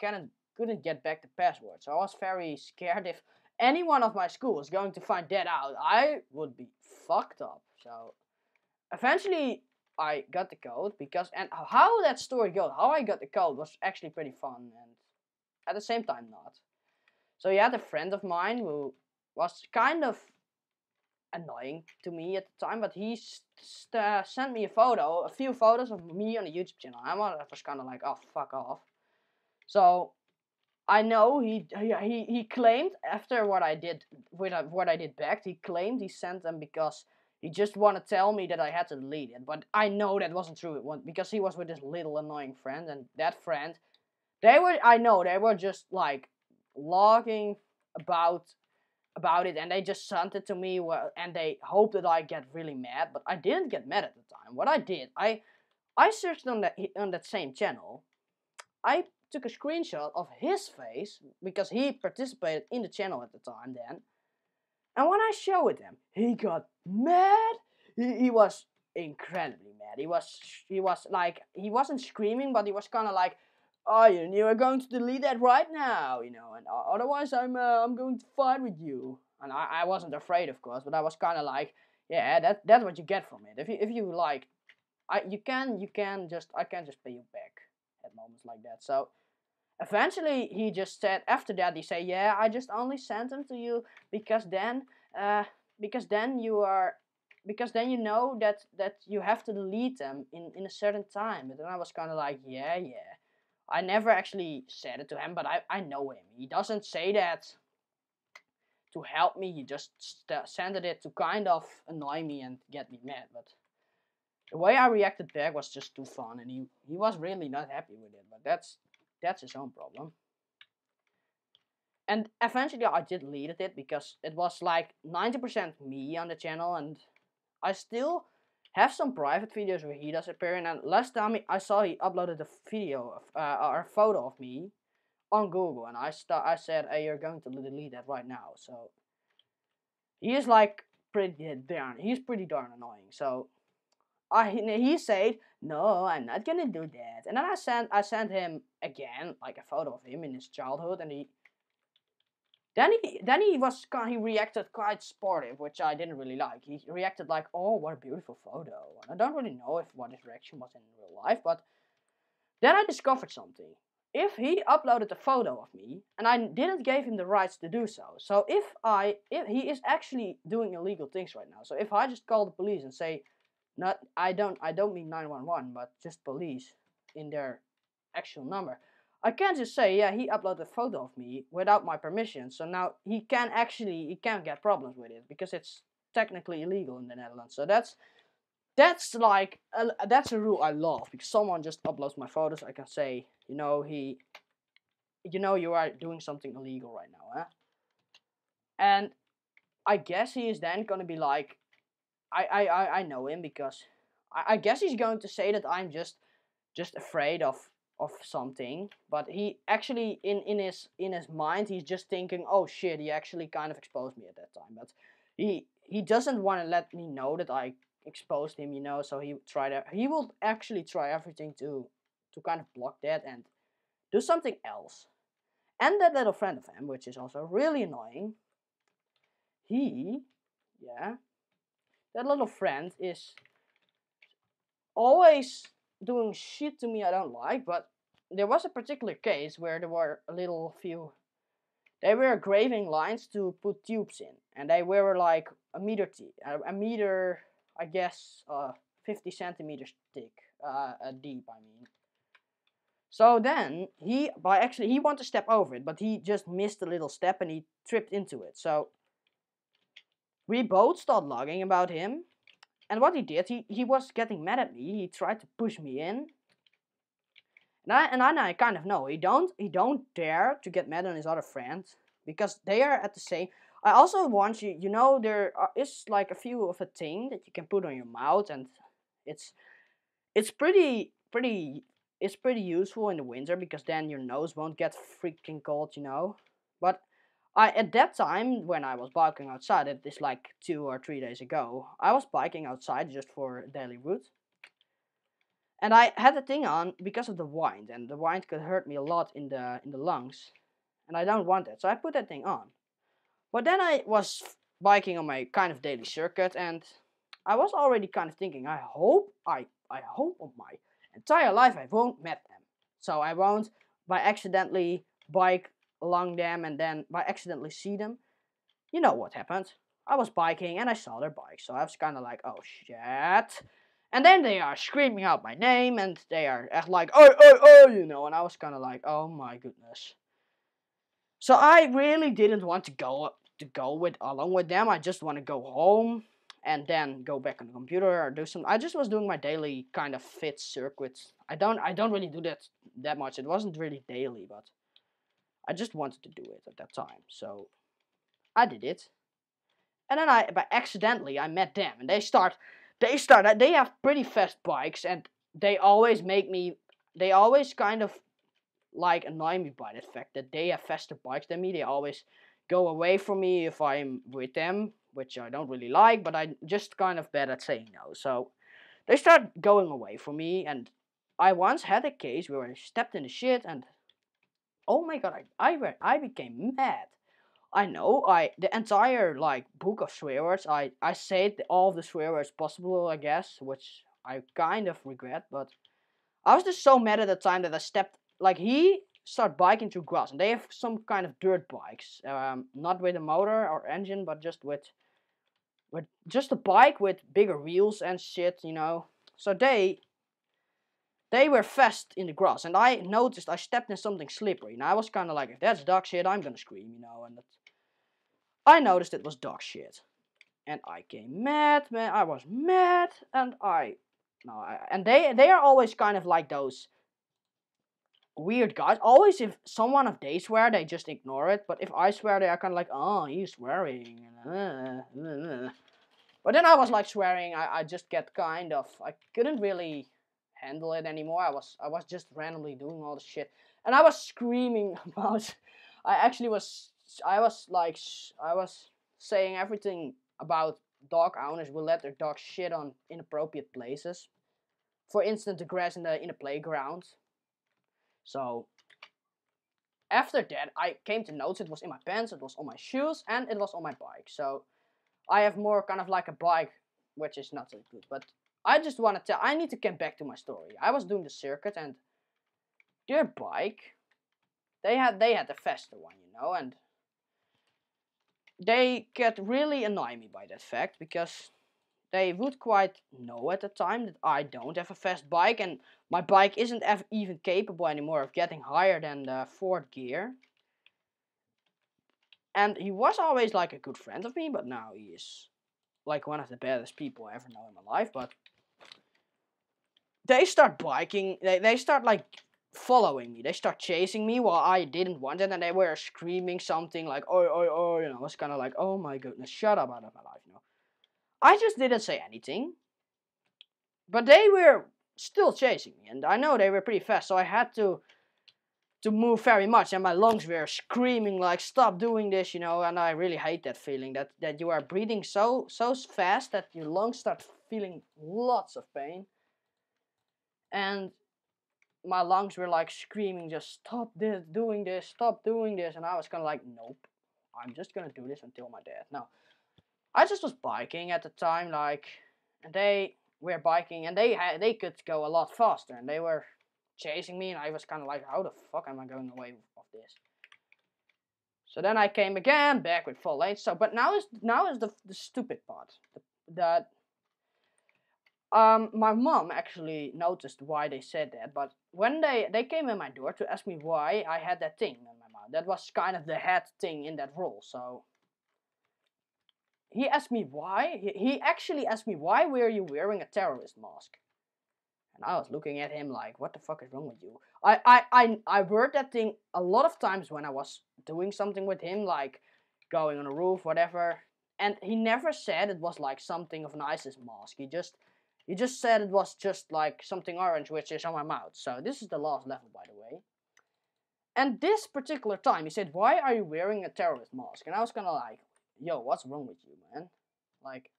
couldn't get back the password. So I was very scared if anyone of my school was going to find that out, I would be fucked up. So eventually I got the code and how that story goes, how I got the code was actually pretty fun and at the same time not. So you had a friend of mine who was kind of annoying to me at the time, but he sent me a few photos of me on the YouTube channel. I was kind of like, oh, fuck off. So I know he claimed after what I did back, he claimed he sent them because he just want to tell me that I had to delete it. But I know that wasn't true. Because he was with this little annoying friend, and that friend, they were just like logging about it, and they just sent it to me, and they hoped that I get really mad, but I didn't get mad at the time. What I did, I searched on that same channel. I took a screenshot of his face because he participated in the channel at the time then. And when I showed him, he got mad. He was incredibly mad. He was like, he wasn't screaming, but he was kind of like, oh, you are going to delete that right now, and otherwise I'm going to fight with you. And I wasn't afraid, of course, but I was kind of like, yeah, that's what you get from it. If you like, I can't just pay you back at moments like that. So eventually he just said, after that he said, yeah, I just only sent them to you because then you know that you have to delete them in a certain time. And then I was kind of like, yeah. I never actually said it to him, but I know him. He doesn't say that to help me. He just sent it to kind of annoy me and get me mad. But the way I reacted back was just too fun, and he was really not happy with it. But that's his own problem. And eventually I deleted it because it was like 90% me on the channel, and I still have some private videos where he does appear in. And last time I saw he uploaded a video or a photo of me on Google, and I said, hey, you're going to delete that right now. So he is like he's pretty darn annoying. So he said, no, I'm not gonna do that. And then I sent him again like a photo of him in his childhood, and he reacted quite sportive, which I didn't really like. He reacted like, oh, what a beautiful photo. And I don't really know what his reaction was in real life, but then I discovered something. If he uploaded a photo of me, and I didn't give him the rights to do so if he is actually doing illegal things right now. So if I just call the police and say, I don't mean 911, but just police in their actual number, I can't just say, yeah, he uploaded a photo of me without my permission. So now he can get problems with it because it's technically illegal in the Netherlands. So that's a rule I love, because someone just uploads my photos, I can say, you are doing something illegal right now, huh? And I guess he is then gonna be like, I know him, because I guess he's going to say that I'm just afraid of something, but he actually in his mind, he's just thinking, oh shit, he actually kind of exposed me at that time. But he doesn't want to let me know that I exposed him, so he will actually try everything to kind of block that and do something else. And that little friend of him, which is also really annoying, that little friend is always doing shit to me I don't like. But there was a particular case where there were they were engraving lines to put tubes in, and they were like a meter, I guess, 50 centimeters thick, deep, I mean. So then he wanted to step over it, but he just missed a little step and he tripped into it. So we both started logging about him. And what he did, he was getting mad at me. He tried to push me in. And I kind of know he don't dare to get mad on his other friends, because they are at the same. I also want there is like a few of a thing that you can put on your mouth, and it's pretty useful in the winter, because then your nose won't get freaking cold, But at that time, when I was biking outside, it is like 2 or 3 days ago, I was biking outside just for daily route. And I had the thing on because of the wind, and the wind could hurt me a lot in the lungs, and I don't want that, so I put that thing on. But then I was biking on my kind of daily circuit, and I was already kind of thinking, I hope on my entire life I won't met them, so I won't by accidentally bike along them and then by accidentally see them. You know what happened? I was biking and I saw their bike, so I was kind of like, oh shit. And then they are screaming out my name and they are echt like, oh, you know, and I was kind of like, oh my goodness. So I really didn't want to go along with them. I just want to go home and then go back on the computer or do some. I just was doing my daily kind of fit circuits. I don't really do that much. It wasn't really daily, but I just wanted to do it at that time. So I did it. And then by accidentally, I met them, and they have pretty fast bikes, and they always kind of like annoy me by the fact that they have faster bikes than me. They always go away from me if I'm with them, which I don't really like, but I'm just kind of bad at saying no. So they start going away from me, and I once had a case where I stepped in the shit, and oh my god, I became mad. I know, the entire like book of swear words, I said all of the swear words possible, I guess, which I kind of regret, but I was just so mad at the time that I stepped, like he started biking through grass, and they have some kind of dirt bikes, not with a motor or engine, but just with just a bike with bigger wheels and shit, you know. So they were fast in the grass, and I noticed I stepped in something slippery, and I was kind of like, if that's dog shit, I'm gonna scream, you know, and I noticed it was dog shit, and I came mad, man. I was mad, and they are always kind of like those weird guys. Always, if someone of they swear, they just ignore it. But if I swear, they are kind of like, oh, he's swearing. But then I was like swearing. I just get kind of. I couldn't really handle it anymore. I was just randomly doing all the shit, and I was screaming about. I was saying everything about dog owners will let their dogs shit on inappropriate places. For instance, the grass in the playground. So after that, I came to notice it was in my pants, it was on my shoes, and it was on my bike. So I have more kind of like a bike, which is not so good. But I just want to tell. I need to get back to my story. I was doing the circuit, and their bike, they had the faster one, you know, and they get really annoy me by that fact, because they would quite know at the time that I don't have a fast bike, and my bike isn't even capable anymore of getting higher than the 4th gear. And he was always like a good friend of me, but now he is like one of the baddest people I ever know in my life. But they start biking, they start like following me, they start chasing me while I didn't want it, and they were screaming something like, oh, you know. I was kind of like, oh my goodness, shut up out of my life, you know. I just didn't say anything, but they were still chasing me, and I know they were pretty fast, so I had to move very much, and my lungs were screaming like, stop doing this, you know. And I really hate that feeling that you are breathing so fast that your lungs start feeling lots of pain, and my lungs were like screaming, just stop doing this, and I was kind of like, nope, I'm just gonna do this until my death. No, I just was biking at the time, like, and they were biking, and they could go a lot faster, and they were chasing me, and I was kind of like, how the fuck am I going away of this? So then I came again back with full lane. So, but now is the stupid part. That my mom actually noticed why they said that, but when they came in my door to ask me why I had that thing in my mouth, that was kind of the head thing in that role. So he asked me why. He actually asked me, why were you wearing a terrorist mask? And I was looking at him like, what the fuck is wrong with you? I heard that thing a lot of times when I was doing something with him, like going on a roof, whatever. And he never said it was like something of an ISIS mask. He just said it was just like something orange, which is on my mouth. So this is the last level, by the way. And this particular time, he said, why are you wearing a terrorist mask? And I was kind of like, yo, what's wrong with you, man? Like,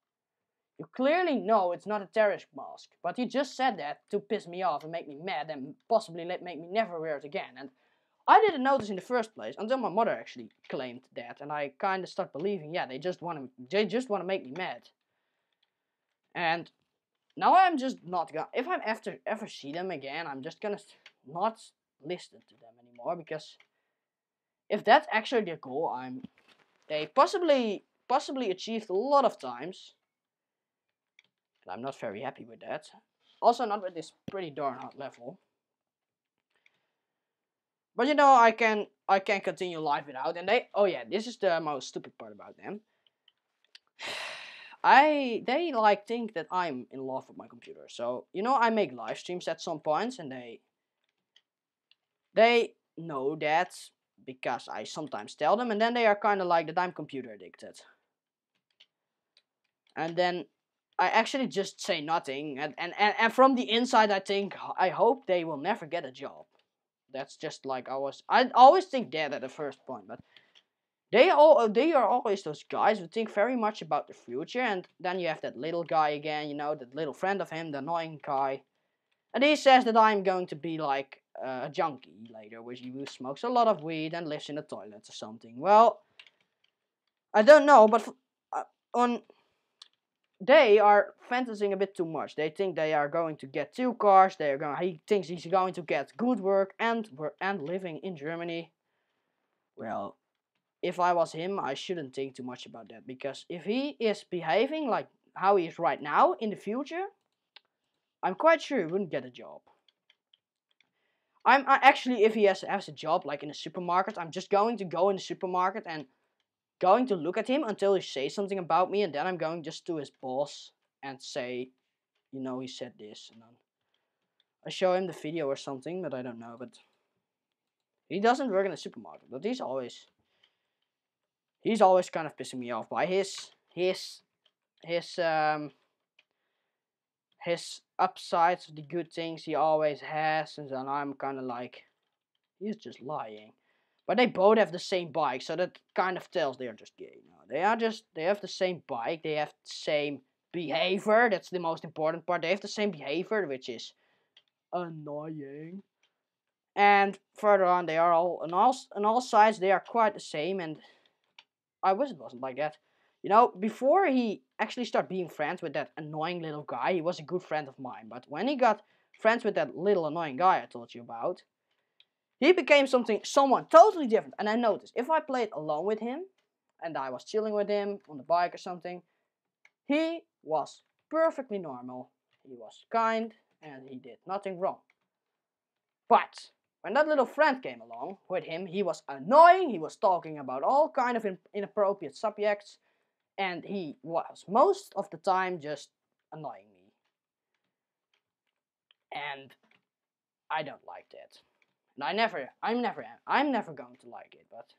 you clearly know it's not a terrorist mask, but you just said that to piss me off and make me mad and possibly make me never wear it again. And I didn't notice in the first place until my mother actually claimed that, and I kind of start believing, yeah, they just want to make me mad. And now I'm just not gonna. If I'm ever see them again, I'm just gonna not listen to them anymore, because if that's actually their goal, they possibly possibly achieved a lot of times. And I'm not very happy with that. Also not with this pretty darn hard level. But you know, I can continue live without, and oh yeah, this is the most stupid part about them. They like think that I'm in love with my computer. So, you know, I make live streams at some points, and they know that because I sometimes tell them, and then they are kind of like that I'm computer addicted. And then I actually just say nothing, and from the inside I think, I hope they will never get a job. That's just like I always think that at the first point, but they are always those guys who think very much about the future, and then you have that little guy again, you know, that little friend of him, the annoying guy, and he says that I'm going to be like a junkie later, who smokes a lot of weed and lives in the toilets or something. Well, I don't know, but they are fantasizing a bit too much. They think they are going to get 2 cars. He thinks he's going to get good work and living in Germany. Well, if I was him, I shouldn't think too much about that, because if he is behaving like how he is right now in the future, I'm quite sure he wouldn't get a job. Actually, if he has a job like in a supermarket, I'm just going to go in the supermarket and going to look at him until he says something about me, and then I'm going just to his boss and say, you know, he said this, and then I show him the video or something, but I don't know. But he doesn't work in a supermarket, but he's always kind of pissing me off by his upsides, the good things he always has, and then I'm kind of like, he's just lying. But they both have the same bike, so that kind of tells they are just gay. No, they have the same bike, they have the same behavior. That's the most important part. They have the same behavior, which is annoying. And further on, they are all on all sides. They are quite the same, and I wish it wasn't like that. You know, before he actually started being friends with that annoying little guy, he was a good friend of mine. But when he got friends with that little annoying guy I told you about, he became someone totally different. And I noticed, if I played alone with him, and I was chilling with him on the bike or something, he was perfectly normal. He was kind, and he did nothing wrong. But when that little friend came along with him, he was annoying, he was talking about all kind of inappropriate subjects, and he was most of the time just annoying me. And I don't like that. And I'm never going to like it, but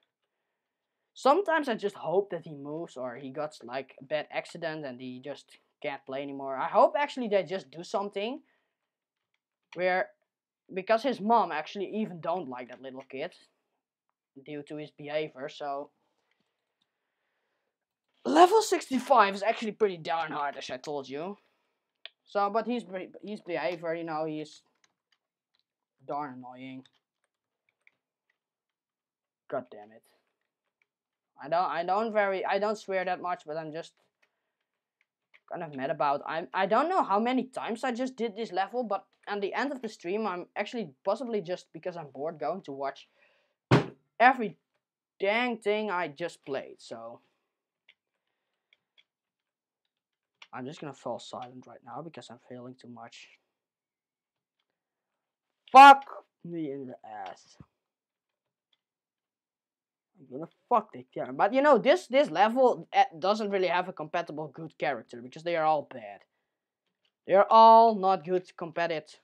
sometimes I just hope that he moves, or he got like a bad accident and he just can't play anymore. I hope actually they just do something where, because his mom actually even don't like that little kid due to his behavior, so level 65 is actually pretty darn hard, as I told you. So, but his behavior, you know, he's darn annoying. God damn it. I don't swear that much, but I'm just kind of mad about. I don't know how many times I just did this level, but at the end of the stream, I'm actually possibly just because I'm bored going to watch every dang thing I just played. So I'm just gonna fall silent right now because I'm failing too much. Fuck me in the ass. I'm gonna fuck the character. But you know, this level doesn't really have a compatible good character because they are all bad. They are all not good competitive.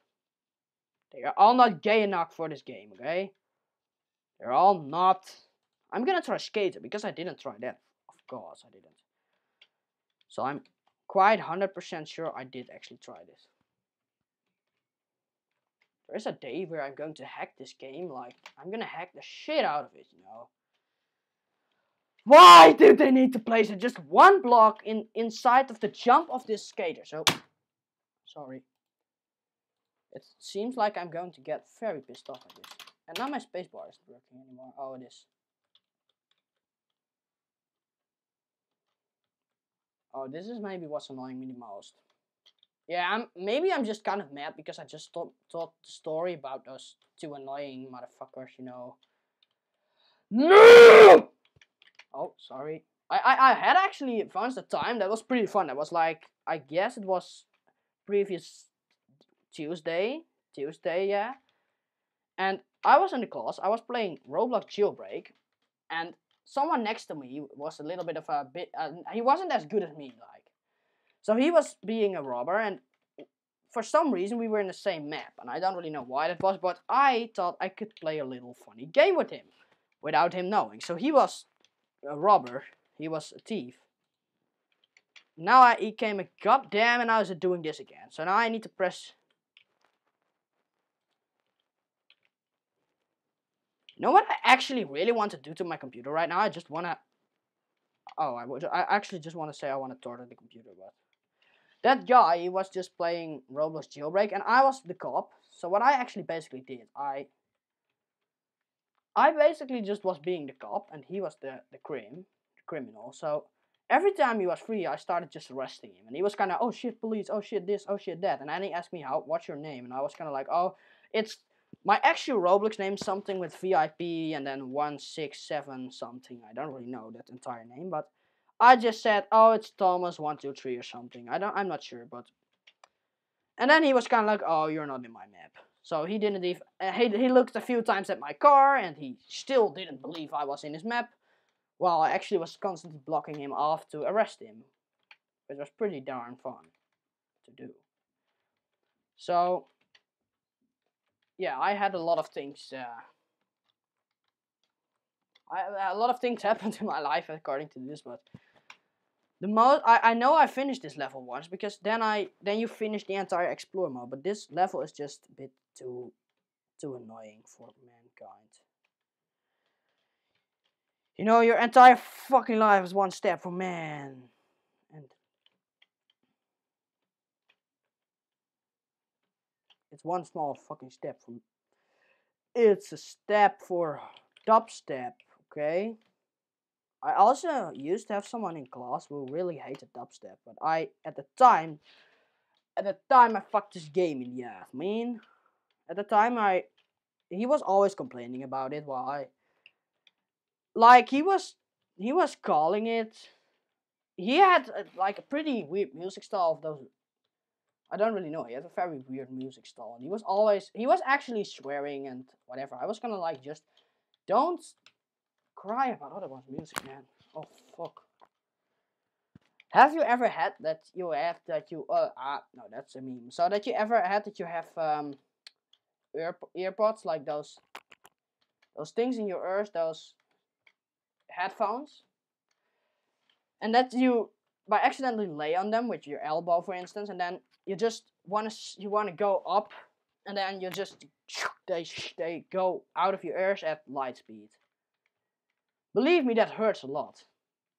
They are all not gay enough for this game, okay? They're all not. I'm gonna try Skater because I didn't try that. Of course I didn't. So I'm quite 100% sure I did actually try this. There's a day where I'm going to hack this game, like, I'm gonna hack the shit out of it, you know? Why do they need to place it just one block inside of the jump of this skater? So, sorry. It seems like I'm going to get very pissed off at this. And now my spacebar isn't working anymore. Oh, it is. Oh, this is maybe what's annoying me the most. Yeah, maybe I'm just kind of mad because I just told the story about those 2 annoying motherfuckers, you know. No! Oh, sorry. I had actually once a time that was pretty fun. That was like, I guess it was previous Tuesday, yeah. And I was in the class. I was playing Roblox Jailbreak, and someone next to me was a little bit of a bit. He wasn't as good as me, like. So he was being a robber, and for some reason we were in the same map, and I don't really know why that was, but I thought I could play a little funny game with him, without him knowing. So he was a robber. He was a thief. Now he came a goddamn, and I was doing this again. So now I need to press. You know what I actually really want to do to my computer right now? I just wanna. Oh, I actually just want to say I want to torture the computer, but that guy, he was just playing Roblox Jailbreak, and I was the cop. So what I actually basically did, I basically just was being the cop, and he was the criminal. So every time he was free, I started just arresting him, and he was kind of, oh shit, police, oh shit, this, oh shit, that, and then he asked me, what's your name, and I was kind of like, oh, it's my actual Roblox name, something with VIP, and then 167 something. I don't really know that entire name, but I just said, oh, it's Thomas123 or something. I'm not sure, but. And then he was kind of like, oh, you're not in my map. So he didn't even, he looked a few times at my car, and he still didn't believe I was in his map. Well, I actually was constantly blocking him off to arrest him, which was pretty darn fun to do. So, yeah, I had a lot of things, a lot of things happened in my life according to this, but the most, I know I finished this level once, because then you finish the entire explore mode, but this level is just a bit too annoying for mankind. You know, your entire fucking life is one step from man. And it's one small fucking step from. It's a step for dubstep, okay? I also used to have someone in class who really hated dubstep, but at the time I fucked this game in the ass, man. At the time he was always complaining about it while he was calling it. He had like a pretty weird music style of those. I don't really know. He has a very weird music style, and he was actually swearing and whatever. I was gonna like, just don't cry about other one's music, man. Oh fuck. Have you ever had that you have that you no, that's a meme. So that you ever had that you have earpods, like those things in your ears, those headphones, and that you by accidentally lay on them with your elbow, for instance, and then you just wanna go up, and then you just they go out of your ears at light speed. Believe me, that hurts a lot.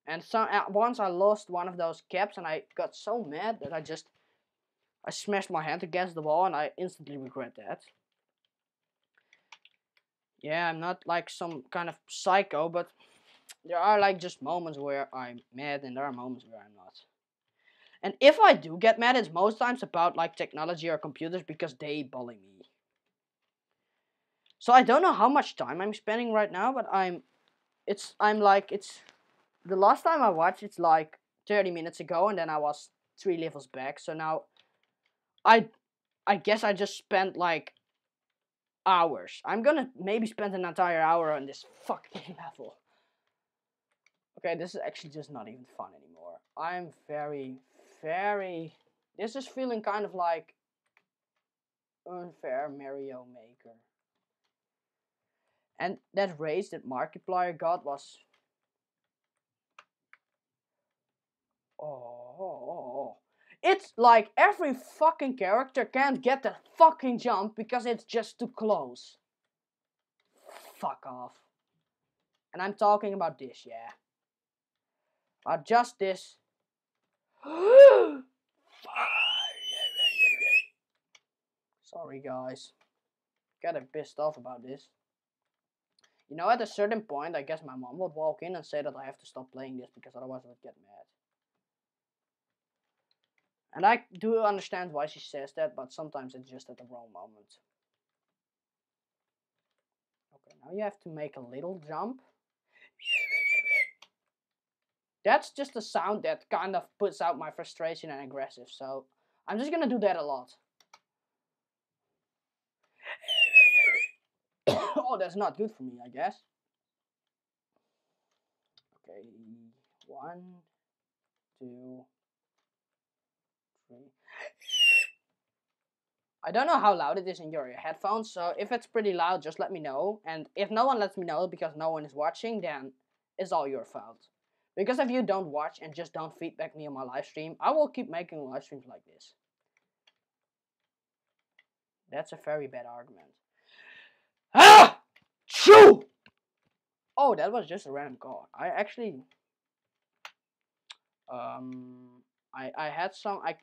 And once I lost one of those caps, and I got so mad that I smashed my hand against the wall, and I instantly regret that. Yeah, I'm not like some kind of psycho, but there are like just moments where I'm mad, and there are moments where I'm not. And if I do get mad, it's most times about like technology or computers, because they bully me. So I don't know how much time I'm spending right now, but it's the last time I watched, it's like 30 minutes ago, and then I was 3 levels back. So now I guess I just spent like hours. I'm gonna maybe spend an entire hour on this fucking level. Okay, this is actually just not even fun anymore. I'm very, very. This is feeling kind of like unfair Mario Maker. And that raise that Markiplier got was. Oh. It's like every fucking character can't get that fucking jump because it's just too close. Fuck off. And I'm talking about this, yeah. Just this. Sorry, guys. Kinda pissed off about this. You know, at a certain point, I guess my mom would walk in and say that I have to stop playing this, because otherwise I would get mad. And I do understand why she says that, but sometimes it's just at the wrong moment. Okay, now you have to make a little jump. That's just a sound that kind of puts out my frustration and aggressive. So I'm just gonna do that a lot. Oh, that's not good for me, I guess. Okay, 1, 2, 3. I don't know how loud it is in your headphones, so if it's pretty loud, just let me know. And if no one lets me know because no one is watching, then it's all your fault. Because if you don't watch and just don't feedback me on my live stream, I will keep making live streams like this. That's a very bad argument. Ah! Shoo! Oh, that was just a random call. I actually... I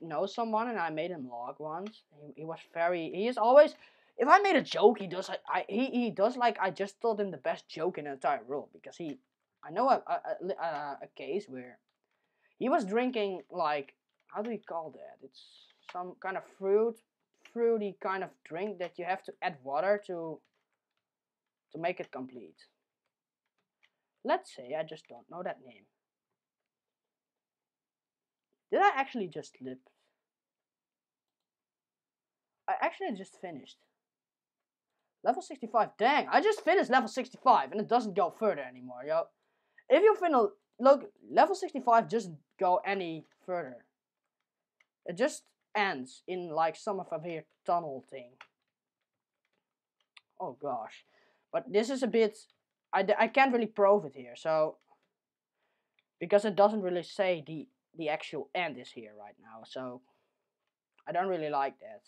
know someone and I made him log once. He was very, he is always, if I made a joke, he does, he does like I just told him the best joke in the entire world, because I know a case where he was drinking, like, how do you call that? It's some kind of fruity kind of drink that you have to add water to make it complete. Let's say I just don't know that name. Did I actually just slip? I actually just finished. Level 65. Dang, I just finished level 65 and it doesn't go further anymore, yo. If you finish, look, level 65 doesn't go any further. It just ends in like some of a weird tunnel thing. Oh gosh. But this is a bit, I can't really prove it here, so, because it doesn't really say the actual end is here right now, so I don't really like that.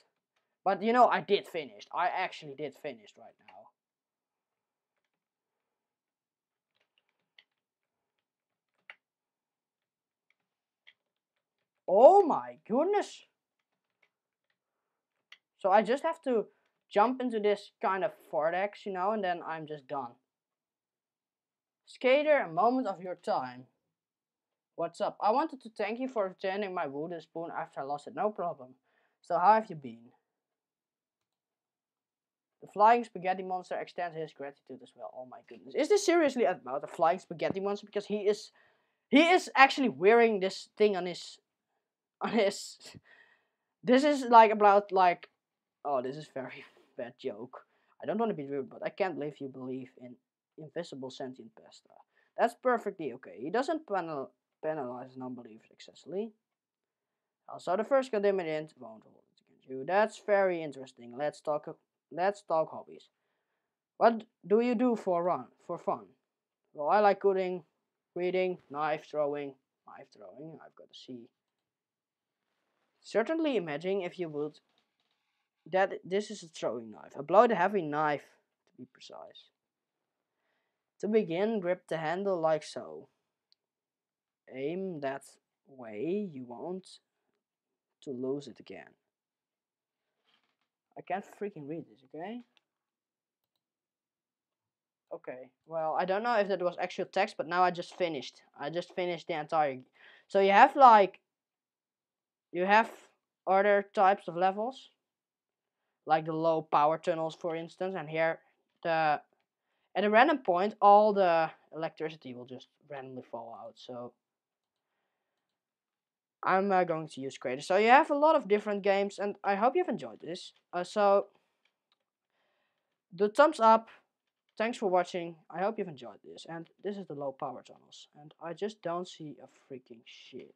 But you know, I did finish. I actually did finish right now. Oh my goodness. So I just have to jump into this kind of vortex, you know, and then I'm just done. Skater, a moment of your time. What's up? I wanted to thank you for returning my wooden spoon after I lost it. No problem. So how have you been? The flying spaghetti monster extends his gratitude as well. Oh my goodness. Is this seriously about the flying spaghetti monster? Because he is actually wearing this thing on his this is like about like, oh, this is very bad joke. I don't want to be rude, but I can't believe you believe in invisible sentient pasta. That's perfectly okay. He doesn't penalize non-believers excessively. Also, the first condemnant won't hold it against you. That's very interesting. Let's talk hobbies. What do you do for fun? Well, I like cooking, reading, knife throwing. I've got to see. Certainly imagine, if you would, that this is a throwing knife. A blow the heavy knife, to be precise. To begin, grip the handle like so. Aim that way, you want to lose it again. I can't freaking read this, okay? Okay, well, I don't know if that was actual text, but now I just finished. I just finished the entire... So you have like... You have other types of levels, like the low power tunnels, for instance, and here at a random point all the electricity will just randomly fall out. So I'm going to use creator. So you have a lot of different games, and I hope you've enjoyed this. So the thumbs up. Thanks for watching. I hope you've enjoyed this. And this is the low power tunnels, and I just don't see a freaking shit.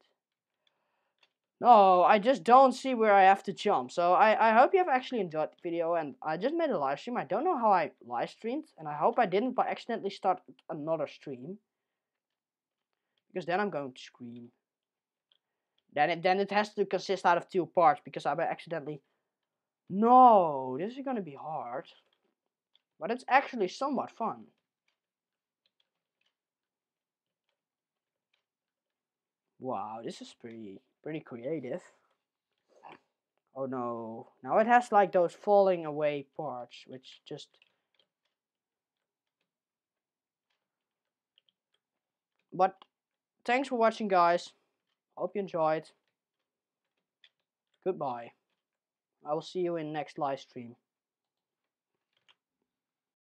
No, I just don't see where I have to jump. So I hope you have actually enjoyed the video, and I just made a live stream. I don't know how I live streamed, and I hope I didn't by accidentally start another stream, because then I'm going to scream. Then it has to consist out of 2 parts, because I accidentally... No, this is gonna be hard. But it's actually somewhat fun. Wow, this is pretty creative. Oh no. Now it has like those falling away parts, which just... But thanks for watching, guys. Hope you enjoyed. Goodbye. I will see you in next live stream.